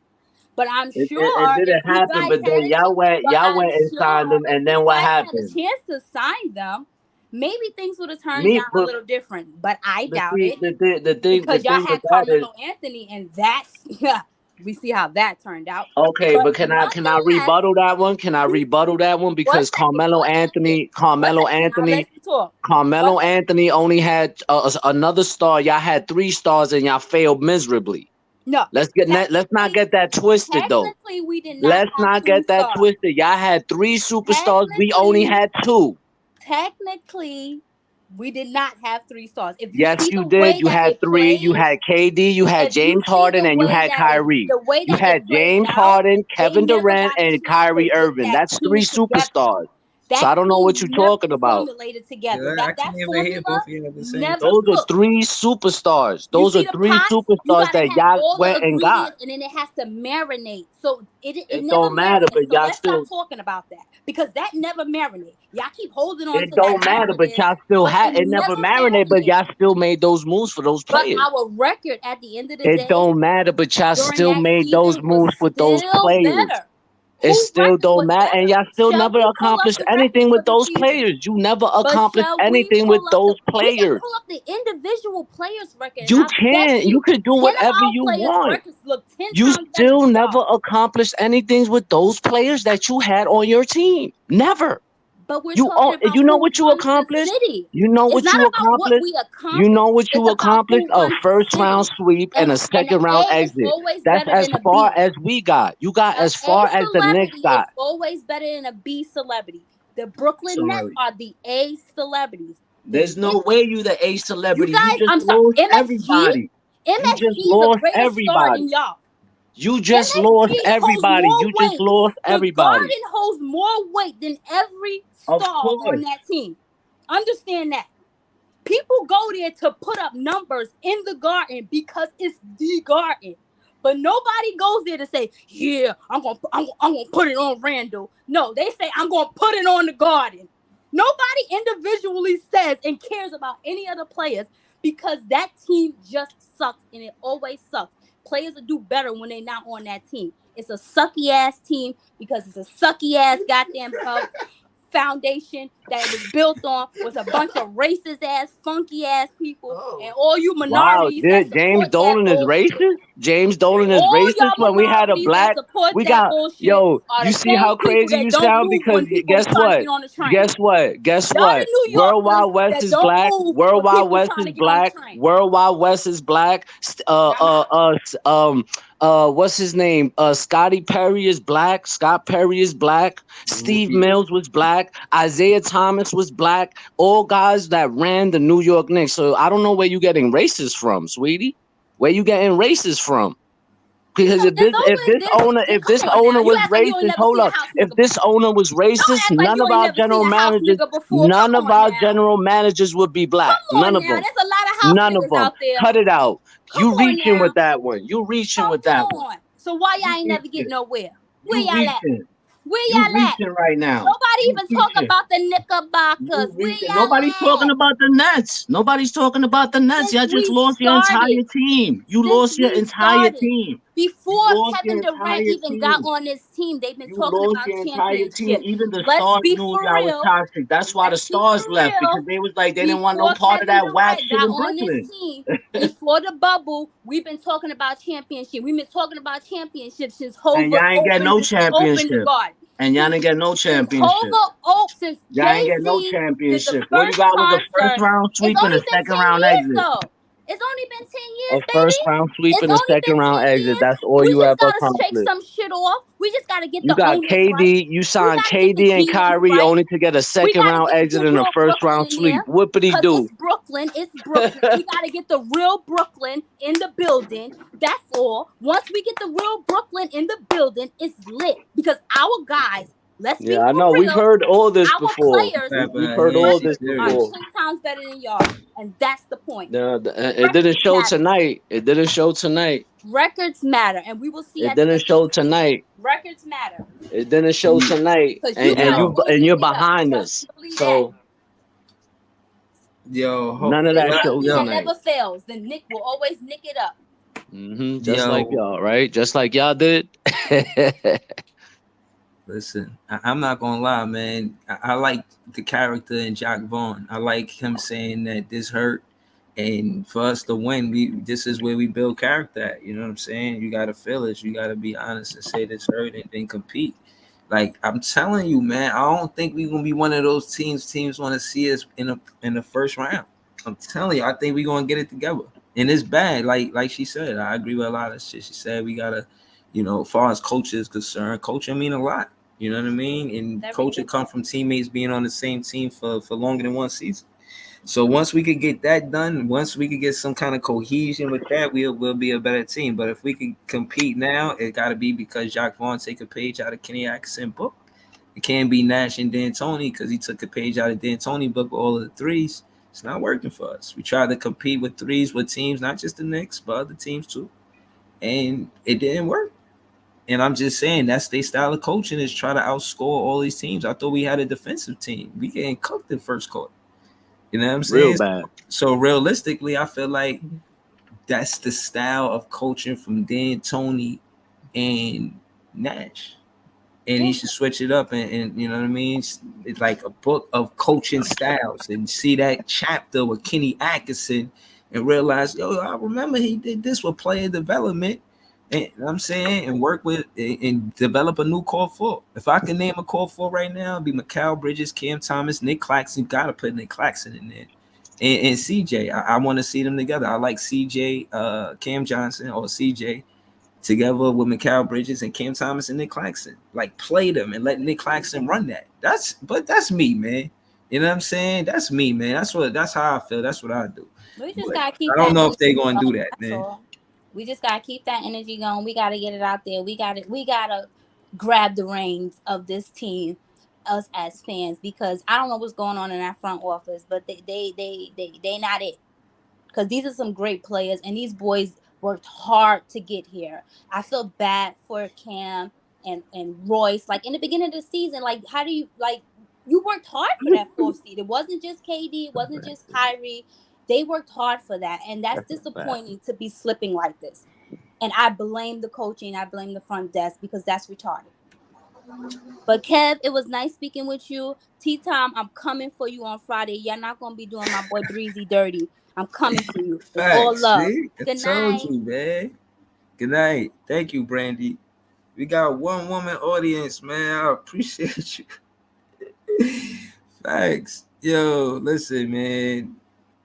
But I'm It sure if didn't you happen, guys but had then a chance, but y'all I'm went and signed sure them, if and you then what guys had a happened? chance to sign them, maybe things would have turned Me, down a but little different. But I but doubt see, it the because y'all thing with had that is Carmelo Anthony, and that's We see how that turned out. Okay, But but can I nonetheless, rebuttal that one? Can I we rebuttal that one? one Because second, one second, one Carmelo second. I'll let Anthony, you talk. One Carmelo second. Anthony only had another star. Y'all had 3 stars and y'all failed miserably. No, Let's not technically, get that twisted though. technically, we did not Let's have not three get that stars. twisted. Y'all had 3 superstars. We only Technically, had 2. technically, we did not have 3 stars. If you Yes, see you the did. way You that had it 3. You played, had KD. You had if you James see Harden, and you had Kyrie. the way You that it had played James out, Harden, they Kevin never Durant, got a and chance to Kyrie get Irving. that That's team 3 together. superstars. So That I don't know team what you're never talking about. formulated together. Yeah, I That can't even hear formula both of you at the same never time. Those are cooked. 3 superstars. You Those are see the 3 pots, you superstars gotta that have y'all all the went and got. ingredients, and then it has to marinate. So it It never don't matter, but marinates. So y'all let's stop still. talking about that because that never marinates. Y'all keep holding on It to that don't matter, but narrative, y'all still but had. it It never never marinated, but marinates. y'all still made those moves for those But players. our record at the end of the It day don't matter, but y'all during still that made those season was moves with those still players. better. It Who still record don't was matter, and better? y'all still Shall never we pull up accomplished the records anything for with the those season? players. You never But accomplished shall we anything with pull up those the? We can players. pull up the individual players' record, and You I bet can. You you can do 10 of whatever our you players' want. records look 10 You times better still than never y'all. accomplished anything with those players that you had on your team. Never. But we're talking about You know who what you runs the accomplished? city. You know It's what not you about what accomplished? we You know accomplish. what It's you about accomplished? who A runs the first round city. sweep and a And an second round A is exit. always That's better as than a far B. as we got. You got An as A far as the Knicks celebrity is got. always better than a B celebrity. The Brooklyn Nets Sorry. are the A celebrities. The There's no way you the A You celebrity. You guys, just I'm sorry. lost MSG, everybody. You just MSG is a lost greater star everybody. than y'all. You just lost MSG holds everybody. more You just weight. lost The everybody. Garden holds more weight than every Of star on course. that team. Understand that. People go there to put up numbers in the Garden because it's the Garden. But nobody goes there to say, "Yeah, I'm gonna put it on Randall." No, they say, "I'm gonna put it on the Garden." Nobody individually says and cares about any other players because that team just sucks and it always sucks. Players will do better when they're not on that team. It's a sucky ass team because it's a sucky ass goddamn foundation that it was built on was a bunch of racist ass, funky ass people, and all you Wow, minorities that dude, James support that Dolan is bullshit. racist? James Dolan is All racist y'all when we had a minorities that black support we that got bullshit yo, are you the see same how people crazy that you don't sound move because when people guess trying to what? get on the train. Guess what? Guess Y'all what? the New World Yorkers Wide West that is don't black. move World when Wide people West trying is to get on the black. train. World Wide West is black. Y'all not. What's his name? Scotty Perry is black. Scott Perry is black. Steve Mills was black. Isaiah Thomas was black. All guys that ran the New York Knicks. So I don't know where you getting racist from, sweetie. Where you getting racist from? You Because know, if there's this if always this this. owner if Come this on now. owner You was act like you ain't racist, never hold see a up. house If nigga this before. owner was Don't racist, act like you ain't never see a house nigga before. none Come of on our now. general managers would be black. Come None on of now. them. There's a lot of house None of niggas them. out there. Cut it out. Come You on reaching with now. that one. You reaching Come with that one. on. So why You y'all ain't never get reaching. nowhere? Where You y'all at? reaching. Where You y'all at? reaching right now. Nobody You even talk reaching. about the Knickerbockers. You Where reaching. Nobody's y'all talking at? about the Nets. Nobody's talking about the Nets. Since Y'all just we lost your started. entire team. You Since lost your we entire started. team. You Before lost your Kevin Durant entire even got team. on this team, they've been You talking lost about your entire team. championships. Even the Let's stars be knew for y'all was real. toxic. That's why the Let's be for stars left because real. they was like they didn't want no Before part of Kevin that whack Durant shit got in on this Brooklyn. team, before the bubble, we've been talking about championship. We've been talking about championships since And Hova y'all ain't get no opened the championship. garden. And y'all Since ain't get no since championship. Hova since Y'all ain't get no Jay-Z did the championship. All you first got was a first concert, round it's sweep and only a been 10 second round years exit. though. It's only been 10 A years, first baby. round sweep It's and a only second been round 10 exit. years. That's all We you just ever gotta shake accomplished. some shit off. We just gotta get You the got owners right. KD. You We signed gotta get the KD and GMs Kyrie right. only to get a We second gotta round get exit the and a real first Brooklyn round in sweep. there. Whoopity Cause do. it's Brooklyn. It's Brooklyn. We gotta get the real Brooklyn in the building. That's all. Once we get the real Brooklyn in the building, it's lit. Because our guys, let's be Yeah, I for know. We've real, heard all this our before. players, We've Pepper, heard yeah, all she's this players are serious. before. 10 times better than y'all. And that's the point. It didn't Records show matter. tonight. It didn't show tonight. Records matter. And we will see It at the didn't end of show the season. tonight. Records matter. It didn't show tonight. Because you And guys Yo, will you're nick it up. behind Trust us. and believe that. So yo, none of It's that what? one shows thing that Yo, tonight. never fails. The Nick will always nick it up. Just like yo. y'all, right? Just like y'all did. Listen, I'm not gonna lie, man. I like the character in Jack Vaughn. I like him saying that this hurt, And for us to win, this is where we build character at. You know what I'm saying? You gotta feel it. You gotta be honest and say this hurt and then compete. Like I'm telling you, man, I don't think we're gonna be one of those teams. Teams want to see us in the first round. I'm telling you, I think we're gonna get it together. And it's bad. Like she said, I agree with a lot of shit. She said we gotta, as far as coach is concerned, coaching mean a lot. You know what I mean? And coaching come from teammates being on the same team for longer than one season. So once we could get that done, once we could get some kind of cohesion with that, we'll be a better team. But if we could compete now, it got to be because Jacques Vaughn take a page out of Kenny Atkinson book. It can't be Nash and D'Antoni because he took a page out of D'Antoni book with all of the threes. It's not working for us. We tried to compete with threes with teams, not just the Knicks, but other teams too, and it didn't work. And I'm just saying that's their style of coaching is try to outscore all these teams. I thought we had a defensive team. We getting cooked in first quarter. You know what I'm Real saying? bad. So realistically, I feel like that's the style of coaching from D'Antoni and Nash. And he should switch it up and you know what I mean? It's like a book of coaching styles and see that chapter with Kenny Atkinson and realize, yo, I remember he did this with player development. And you know what I'm saying, and work with and develop a new core four. If I can name a core four right now, it'd be Mikal Bridges, Cam Thomas, Nick Claxton. Gotta put Nick Claxton in there. And CJ. I want to see them together. I like CJ, Cam Johnson, or CJ together with Mikal Bridges and Cam Thomas and Nick Claxton. Like play them and let Nick Claxton run that. That's me, man. You know what I'm saying? That's me, man. That's how I feel. That's what I do. We just But gotta keep I that don't know if they're energy gonna do going. that, That's man. all. We just gotta keep that energy going. We gotta get it out there. We gotta grab the reins of this team, us as fans, because I don't know what's going on in that front office, but they not it. Because these are some great players, and these boys worked hard to get here. I feel bad for Cam and Royce. Like in the beginning of the season, like how do you like you worked hard for that fourth seed? It wasn't just KD, it wasn't just Kyrie. They worked hard for that, and that's disappointing to be slipping like this. And I blame the coaching, I blame the front desk because that's retarded. But Kev, it was nice speaking with you. Tea time, I'm coming for you on Friday. You're not gonna be doing my boy Breezy dirty. I'm coming for you. It's all Facts. love. See, I Good told night. you, man. Good night. Thank you, Brandy. We got one woman audience, man. I appreciate you. Thanks. Yo, listen, man.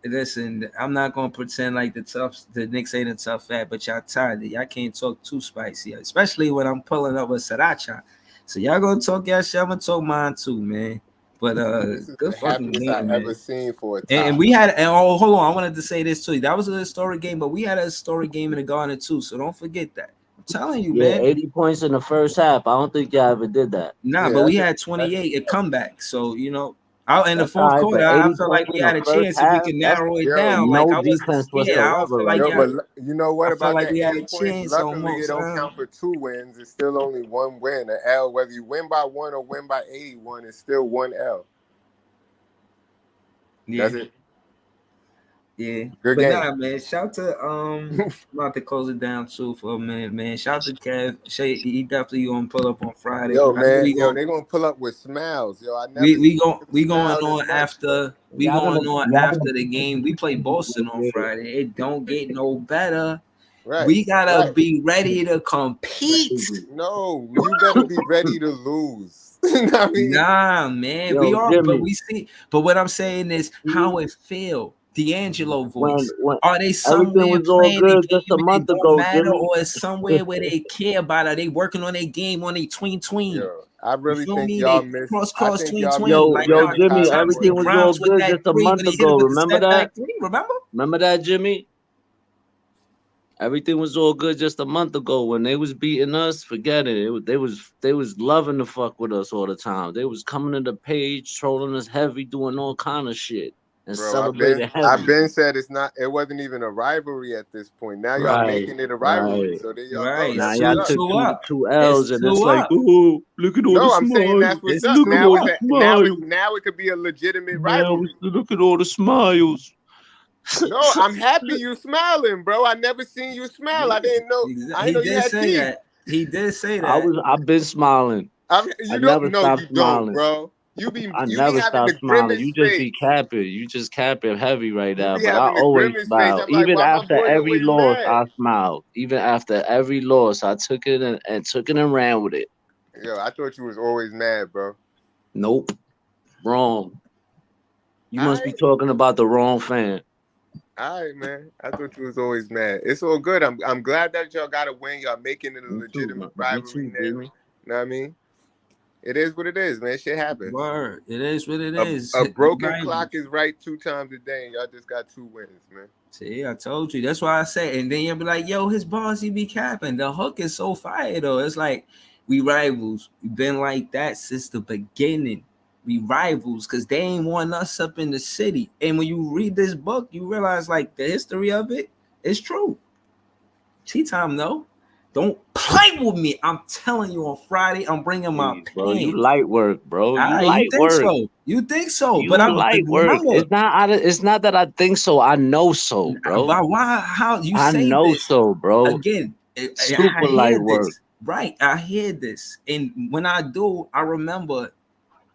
Listen, I'm not gonna pretend like the Knicks ain't a tough at, but y'all tired. Y'all can't talk too spicy, especially when I'm pulling up with Sriracha. So y'all gonna talk y'all shit. I'm gonna talk mine too, man. But This is good the fucking happiest I game, ever man. seen for a And tie. we had and oh hold on, I wanted to say this too. That was a historic game, but we had a historic game in the Garden too. So don't forget that. I'm telling you, Yeah, man. 80 points in the first half. I don't think y'all ever did that. Nah, Yeah, but we that's a had that's 28 a comeback. So out in the That's all fourth right, quarter, but I 80 felt like points we in the had a first chance if we half, could that's narrow it yo. down. Like no I wasn't defense scared. I don't whatsoever feel right like Yo, there. y'all. but you know what I felt about like that we had a 80 points? chance Luckily, it almost. don't count for two wins. It's still only one win. An L, whether you win by one or win by 81, it's still one L. Yeah, That's it. yeah. Good But game. nah, man. Shout to I'm about to close it down too for a minute, man. Shout to Kev. Shay, he definitely gonna pull up on Friday. Yo, I know man, we yo, gonna they gonna pull up with smiles. Yo, I we never we seen going niggas we going smile this on much, bro. Y'all after the game. We play Boston on gonna Friday. It don't get no better. Right, We gotta right. be ready to compete. No, you better be ready to lose. You know what I mean? Nah, man, we Yo, are, but Jimmy, we see. But what I'm saying is how it feel. D'Angelo when voice. when Are they everything somewhere was all playing the good just game a and it month don't ago, matter, Jimmy. or is somewhere where they care about? Are they working on their game on a tween? Yo, I You really feel think me? y'all They miss. I cross think tween. y'all miss the Yo, Like yo, win how with Jimmy, Kyrie Thomas everything did winning. was all Grimes with good that just a three month when he hit it ago. with the Remember step back that? three. Remember? Remember that, Jimmy? Everything was all good just a month ago when they was beating us. Forget it. They was loving to fuck with us all the time. They was coming to the page, trolling us heavy, doing all kind of shit, and Bro, celebrating I've heavy. been said it wasn't even a rivalry at this point. Now y'all Right, making it a rivalry. right. So there y'all Right. go. It's Now That's y'all what's two up. took two two up. two It's L's, and it's two like, up. oh, look at all the No, I'm saying that's smiles. what's It's up. Look at two Now all it's the up. a, smiles. now it could be a legitimate Now rivalry. look at all the smiles. No, I'm happy you smiling, bro. I never seen you smile. I Yeah, didn't know. I didn't he know you did had say teeth. that. He did say that. I've been smiling. I You don't. never No, stopped you don't, smiling. bro. I you be never having stop the smiling. grimmest You just be face. capping. You just capping heavy right You now. be But I having the always grimmest face. smile. I'm like, Even why my after boy every always loss, mad? I smiled. Even after every loss, I took it and took it and ran with it. Yo, I thought you was always mad, bro. Nope, wrong. You All must be right, talking about the wrong fan. all right, man. I thought you was always mad. It's all good. I'm glad that y'all got a win. Y'all making it a Me too, legitimate man. Me rivalry too, now. You baby. know what I mean? It is what it is, man. Shit happens. Word. It is what it A, is. a We broken clock rivals. is right 2 times a day, and y'all just got 2 wins, man. See, I told you. That's why I say. And then you'll be like, yo, his boss, he be capping. The hook is so fire, though. It's like, we rivals. We've been like that since the beginning. We rivals because they ain't want us up in the city. And when you read this book, you realize, like, the history of it is true. Tea time, though. Don't play with me. I'm telling you on Friday, I'm bringing my Please, bro. You pen. light work, bro. All You right, you light think work. so? You think so? But You I'm light work. remember, It's not that I think so. I know so, bro. but why? How you I say know this so, bro. again? I Super light hear work. this, right? I hear this, and when I do, I remember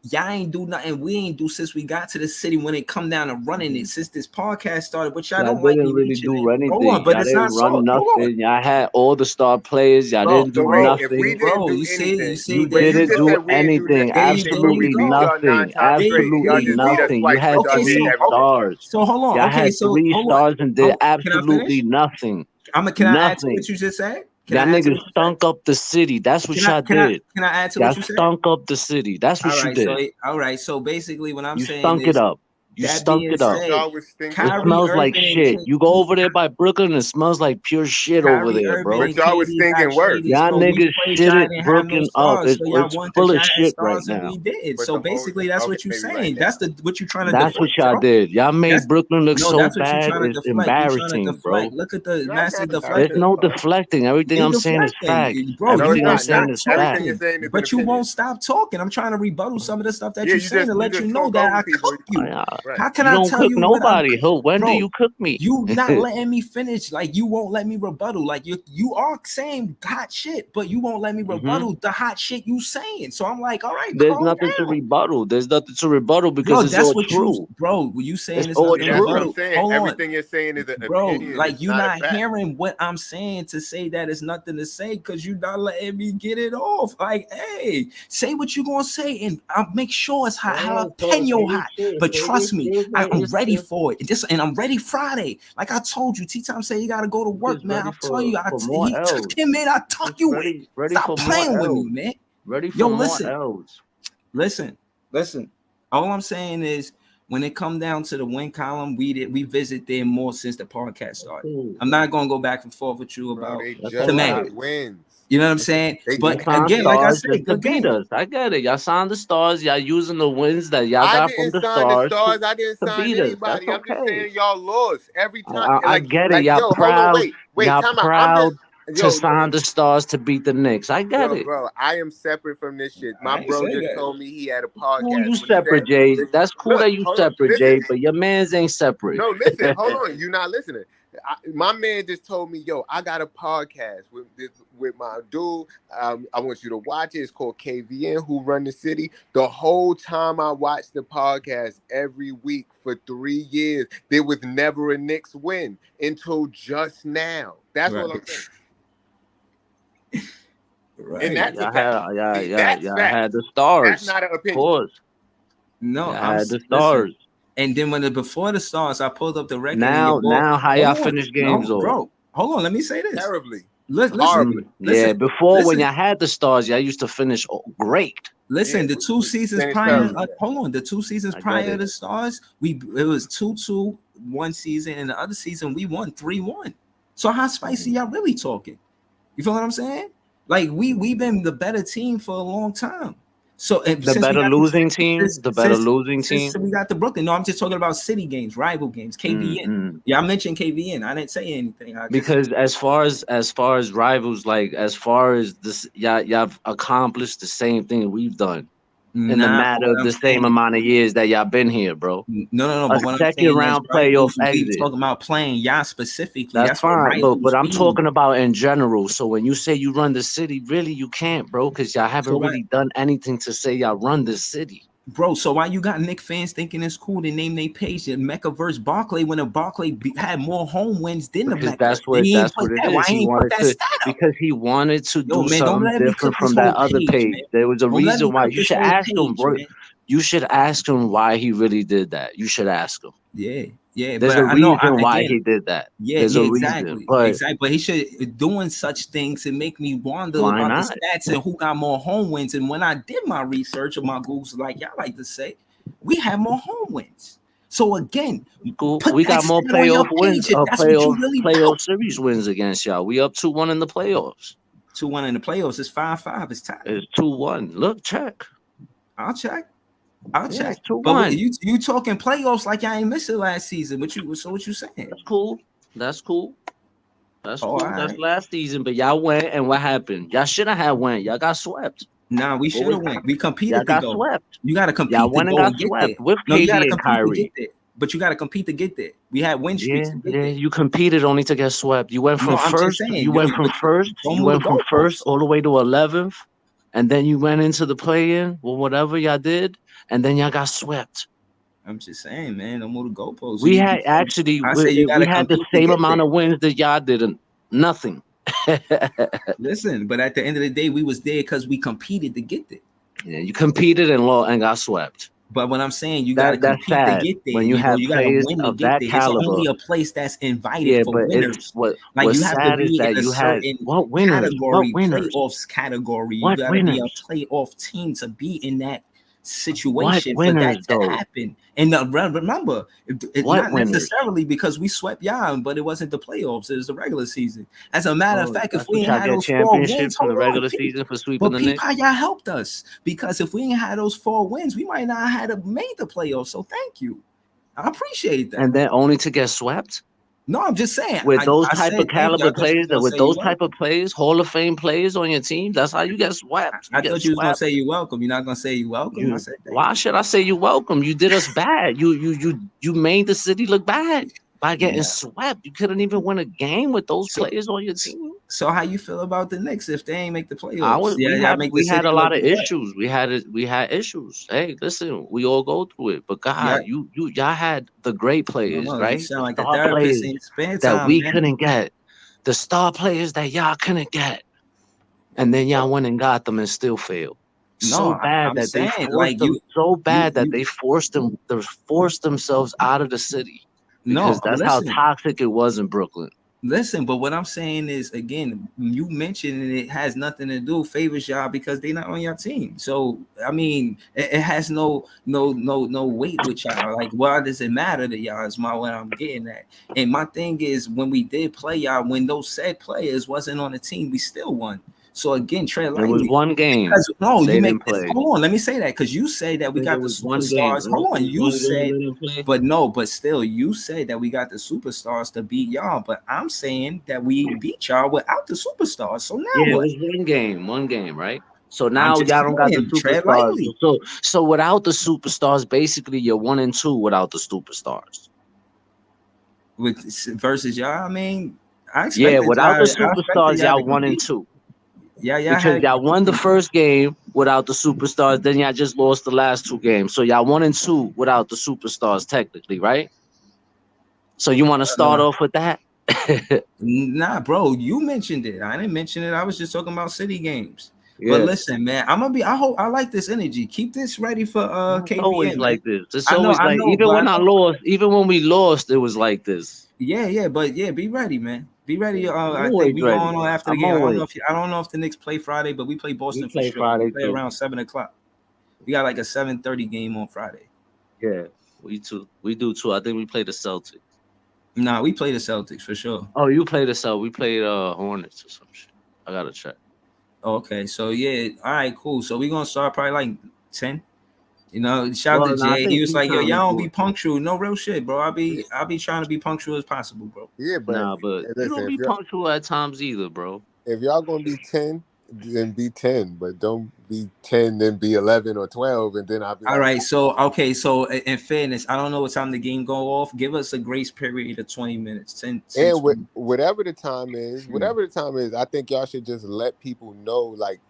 y'all ain't do nothing. We ain't do since we got to the city when it come down to running it since this podcast started. But y'all Y'all don't like didn't me really mentioning. do Hold on, anything. but Y'all it's not didn't run so. Hold on, nothing. Y'all had all the star players. Y'all bro. didn't So do wait, Bro, if we nothing. didn't bro, do you anything, see, You there wait, you you didn't just do go. said we ain't do anything. There anything, but you we Absolutely beat go. y'all nine nothing. times straight, and y'all Absolutely There you just beat us go. nothing. You twice, had but y'all Okay, did so three everything. stars. hold on. Y'all Okay, had so three hold on. stars and did Can I finish? absolutely nothing. Can I add to what Nothing. you just said? Can Y'all I add to niggas what you said? stunk up the city. That's what y'all Can I did. can I add to Y'all what you said? stunk up the city. That's All what you right, did. so basically what I'm You saying stunk it is up. You that stunk being it up. What said, y'all was It stinking up, Kyrie smells man? like Irving and shit. You go over there by Brooklyn, it smells like pure shit over Kyrie there, Irving bro. But and y'all was KD got stinking worse. traded. Y'all So we niggas played y'all shitted didn't have no Brooklyn up. stars. So y'all It's won full because of y'all had shit right stars and now. we didn't. But So the whole basically that's okay, what you're maybe right saying. That's now. the what you're trying to That's what deflect y'all from. did. Y'all That's made Brooklyn look no, so that's what you're bad. trying to It's deflect. You're trying to embarrassing, deflect. bro. Look at the Y'all massive not There's deflector. embarrassing. no deflecting. Everything You I'm saying is deflecting, facts. bro. No, You it's Everything I'm won't not. saying stop None, is everything facts. you're talking, saying is an but you opinion. won't stop talking. I'm trying to rebuttal some of the stuff that Yeah, you're saying to you let you just know talk that over I people. cook you. Right. How can You I don't tell cook you what I'm, nobody. When do bro? you cook me? You not letting me finish. Like you won't let me rebuttal. Like you are saying hot shit, but you won't let me hmm rebuttal the hot shit you saying. So I'm like, all right, There's calm nothing to down. rebuttal. There's nothing to rebuttal because Bro, it's that's all what you, true. bro. What you It's saying is all Yeah, nothing to that's what I'm true. rebuttal. saying. Hold on. Everything you're saying is an Bro, opinion. like It's you not a not fact. hearing what I'm saying to say that it's nothing to say because you not letting me get it off. Like, hey, say what you gonna say, and I'll make sure it's hot, jalapeno hot. But trust me, I'm ready for it. And I'm ready Friday. Like I told you, T-Time said you gotta go to work, Just man. ready I'll tell you, for more he took L's. him in, I tuck Just you in. ready Stop for more playing with me, L's. man. Ready Yo, for more L's. listen, listen. All I'm saying is when it come down to the win column, we visit there more since the podcast started. Cool. I'm not gonna go back and forth with you Bro, about they That's all just right. semantic. got wins. You know what I'm saying? They Y'all But just got signed again, like I stars wins. said, just to good beat game. us. I get it. Y'all signed the stars. Y'all using the wins that y'all I got from didn't the sign the stars stars. I didn't to sign beat us. That's anybody. I'm just okay. saying y'all lost every time. I get it. Like, Y'all yo, hold on, proud. wait, Y'all time out. I'm just, proud to yo, sign the stars to beat the Knicks. I get yo, it. bro. I am separate from this shit. My I ain't bro say just that. told me he had a Cool, podcast you when he said, separate, Jay. That's cool look, that you hold on, separate, listen. Jay. But your man's ain't separate. No, listen, hold on. You're not listening. My man just told me, yo, I got a podcast with my dude. I want you to watch it. It's called KVN, Who Run the City. The whole time I watched the podcast every week for 3 years, there was never a Knicks win until just now. That's all Right. I'm saying. And Right. that's a fact. See, that's Y'all fact. had the That's stars. not an Of opinion. course. No, Y'all had the listen. stars. And then before the stars, I pulled up the record and your boy. Now, how Hold y'all on, finish games no, off? bro. Hold on. Let me say this. Terribly. Listen, Horribly. Yeah, before when listen. y'all had the stars, y'all used to finish great. Yeah, Listen, the two we seasons finished prior, terribly. Yeah. hold on, the two seasons I get prior it. to stars, it was 2-2 one season, and the other season we won 3-1. So how spicy Mhm. y'all really talking? You feel what I'm saying? Like we've been the better team for a long time. So and The since we better got losing team, the better losing since team. we got the Brooklyn, no, I'm just talking about city games, rival games, KVN. Mm-mm. Yeah, I mentioned KVN. I didn't say anything. I just Because as far as rivals, like as far as this, y'all have accomplished the same thing we've done in the nah. But matter what of I'm the same saying, amount of years that y'all been here, bro. no. A But what I'm second saying is round playoff rivals. We exit. talking about playing y'all specifically. That's That's what fine, but rivals I'm mean. talking about in general. So when you say you run the city, really you can't, bro, because y'all haven't So what? really done anything to say y'all run the city. Bro, so why you got Nick fans thinking it's cool to name their page the Mecca versus Barkley when the Barkley had more home wins than the Because Mecca? Then he ain't that's put what it that. Why is. he He ain't put wanted that to, stat up? because he wanted to Yo, do man, don't something let me different cook this from that whole other page, page. man. There was a Don't let reason me why. cook You this should whole ask him, page, bro. man. You should ask him why he really did that. You should ask him. Yeah, yeah, There's but a I know. reason why Again, he did that. yeah, There's yeah, a reason, exactly, but exactly. But he should doing such things and make me wonder why about the not? stats and who got more home wins. And when I did my research or my Googles, like y'all like to say, we have more home wins. So again, Cool. put We that got more stat on your playoff wins, page if that's what you really playoff about. series wins against y'all. We up 2-1 in the playoffs. 2-1 in the playoffs. It's 5-5. It's tied. It's 2-1. Look, check. I'll check. I'll Yeah, check. it's two But one. you talking playoffs like I ain't missed it last season. What you saying? That's cool. That's cool. That's Oh, all cool. That's right. last season, but y'all went, and what happened? Y'all should have had went. Y'all got swept. Nah, we What should was have went. We y'all competed to got go. swept? You got to Y'all compete to went and go got and get there. swept with No, you got KD to and compete to get Kyrie. there. But you got to compete to get there. We had win streaks Yeah, to get yeah. there. You competed only to get swept. You went No, from I'm just first. You saying. went from But first. don't You move the went from first goalposts. all the way to 11th, and then you went into the play-in, well, whatever y'all did, and then y'all got swept. I'm just saying, man. Don't move the goalposts. We had actually I say you got we to had the compete to same get amount there. of wins that y'all didn't. Nothing. Listen, but at the end of the day, we was there because we competed to get there. Yeah, you competed and lost and got swept. But what I'm saying, you got to That's compete to sad get there. when you have You got to players win to of get that there. It's caliber. only a place that's invited Yeah, for but it's winners. Like what's you have to sad is be that in a you had certain what winners? What category, winners? playoffs category. You What got to be a winners? playoff team to be in that What situation for winners that to though? happen. And remember, What not winners? necessarily because we swept y'all, but it wasn't the playoffs. It was the regular season. As a matter of Oh, fact, if that's we what ain't y'all had get those 4 wins, championships in hold the on, regular peep. season for sweeping But the peep Knicks. how y'all helped us because if we ain't had those 4 wins, we might not have had made the playoffs. So thank you. I appreciate that. And then only to get swept No, I'm just saying. with those I type of said thank you. I caliber thought you players, was that gonna with say you those type of welcome. players, Hall of Fame players on your team, that's how you get swept. You I get thought you was gonna swept. say you welcome. You're not gonna say you welcome. I You said thank why you. should I say you welcome? You did us bad. You made the city look bad by getting Yeah. swept. You couldn't even win a game with those So players on your team. so how you feel about the Knicks if they ain't make the playoffs? Yeah, y'all make the We had city a look lot of what? issues. We had issues. Hey, listen, we all go through it. But Yeah. God, y'all had the great No, players, no, you right? sound The like a star therapist players in spare that time, we man. couldn't get. The star players that y'all couldn't get. And then y'all went and got them and still failed. No, So bad I'm that they saying forced like them. So bad that you they forced themselves out of the city no, because that's how listen. toxic it was in Brooklyn. Listen, but what I'm saying is again, you mentioned it has nothing to do favors y'all because they're not on your team. So I mean, it has no weight with y'all. Like, why does it matter to y'all? Is my what I'm getting at. And my thing is, when we did play y'all, when those said players wasn't on the team, we still won. So again, tread It was lightly. one game Because no, you they make didn't this. play. Hold on, let me say that because you say that I we think it got the was one game. superstars. Hold on, Honestly, you one game said they didn't play. but no, but still, you said that we got the superstars to beat y'all. But I'm saying that we beat y'all without the superstars. So now Yeah, it what? was one game, right? So I'm now just y'all don't got the saying, tread superstars. lightly So without the superstars, basically you're 1-2 without the superstars. with versus y'all. I mean, Yeah, without the I expected superstars, y'all y'all to one and compete. two Yeah, y'all because had y'all won the first game without the superstars. Then y'all just lost the last two games. So y'all 1-2 without the superstars, technically, right? So you want to start uh, off with that? nah, bro. You mentioned it. I didn't mention it. I was just talking about city games. But Yeah. listen, man, I'm gonna be. I hope I like this energy. Keep this ready for No, it's always KPN, man. like this. It's always I like know, but I know. even when we lost, it was like this. Yeah, yeah, but yeah, be ready, man. Be ready. I'm I think always we ready. going on after the I'm game. always. I don't know if the Knicks play Friday, but we play We Boston for play sure. We Friday play too. around 7 o'clock. We got like a 7:30 game on Friday. Yeah, we too. We do too. I think we play the Celtics. Nah, we play the Celtics for sure. Oh, you play the Celtics. We played Hornets or some shit. I gotta check. Okay, so yeah, all right, cool. So we gonna start probably like 10. You know, shout out to Well, no, I Jay. He think was like, "Yo, T-Time is y'all don't be doing. punctual. No real shit, bro. I be trying to be punctual as possible, bro." Yeah, but Nah, but you listen, don't be punctual at times either, bro. if y'all gonna be 10, then be 10. But don't be 10, then be 11 or 12, and then I'll be All like, right, so okay, so in fairness, I don't know what time the game go off. Give us a grace period of 20 minutes, 10, and 20. whatever the time is, Yeah. I think y'all should just let people know, like,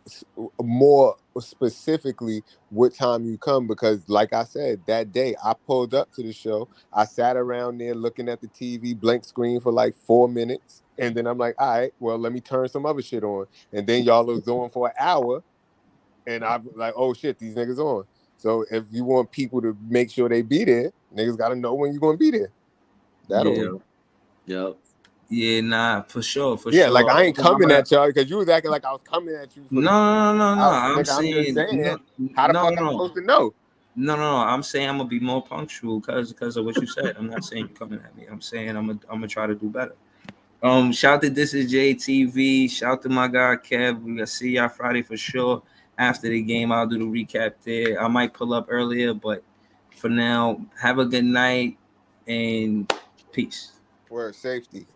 more specifically what time you come, because, like I said, that day I pulled up to the show, I sat around there looking at the TV blank screen for like 4 minutes, and then I'm like, all right, well, let me turn some other shit on, and then y'all was on for an hour, and I'm like, oh shit, these niggas on. So if you want people to make sure they be there, niggas got to know when you're gonna be there. That Yeah, only. Yep. yeah, nah, for sure, for Yeah, like sure. I ain't I'm coming gonna, at y'all because you was acting like I was coming at you for no, the no, no, no, no. out, I'm nigga. I'm just saying saying, no, how the no, fuck I'm no, supposed to know? no. I'm saying I'm gonna be more punctual because of what you said. I'm not saying you're coming at me. I'm saying I'm gonna try to do better. Shout to This Is JTV. Shout to my guy Kev. We gonna see y'all Friday for sure. After the game, I'll do the recap there. I might pull up earlier, but for now, have a good night and peace. Word safety.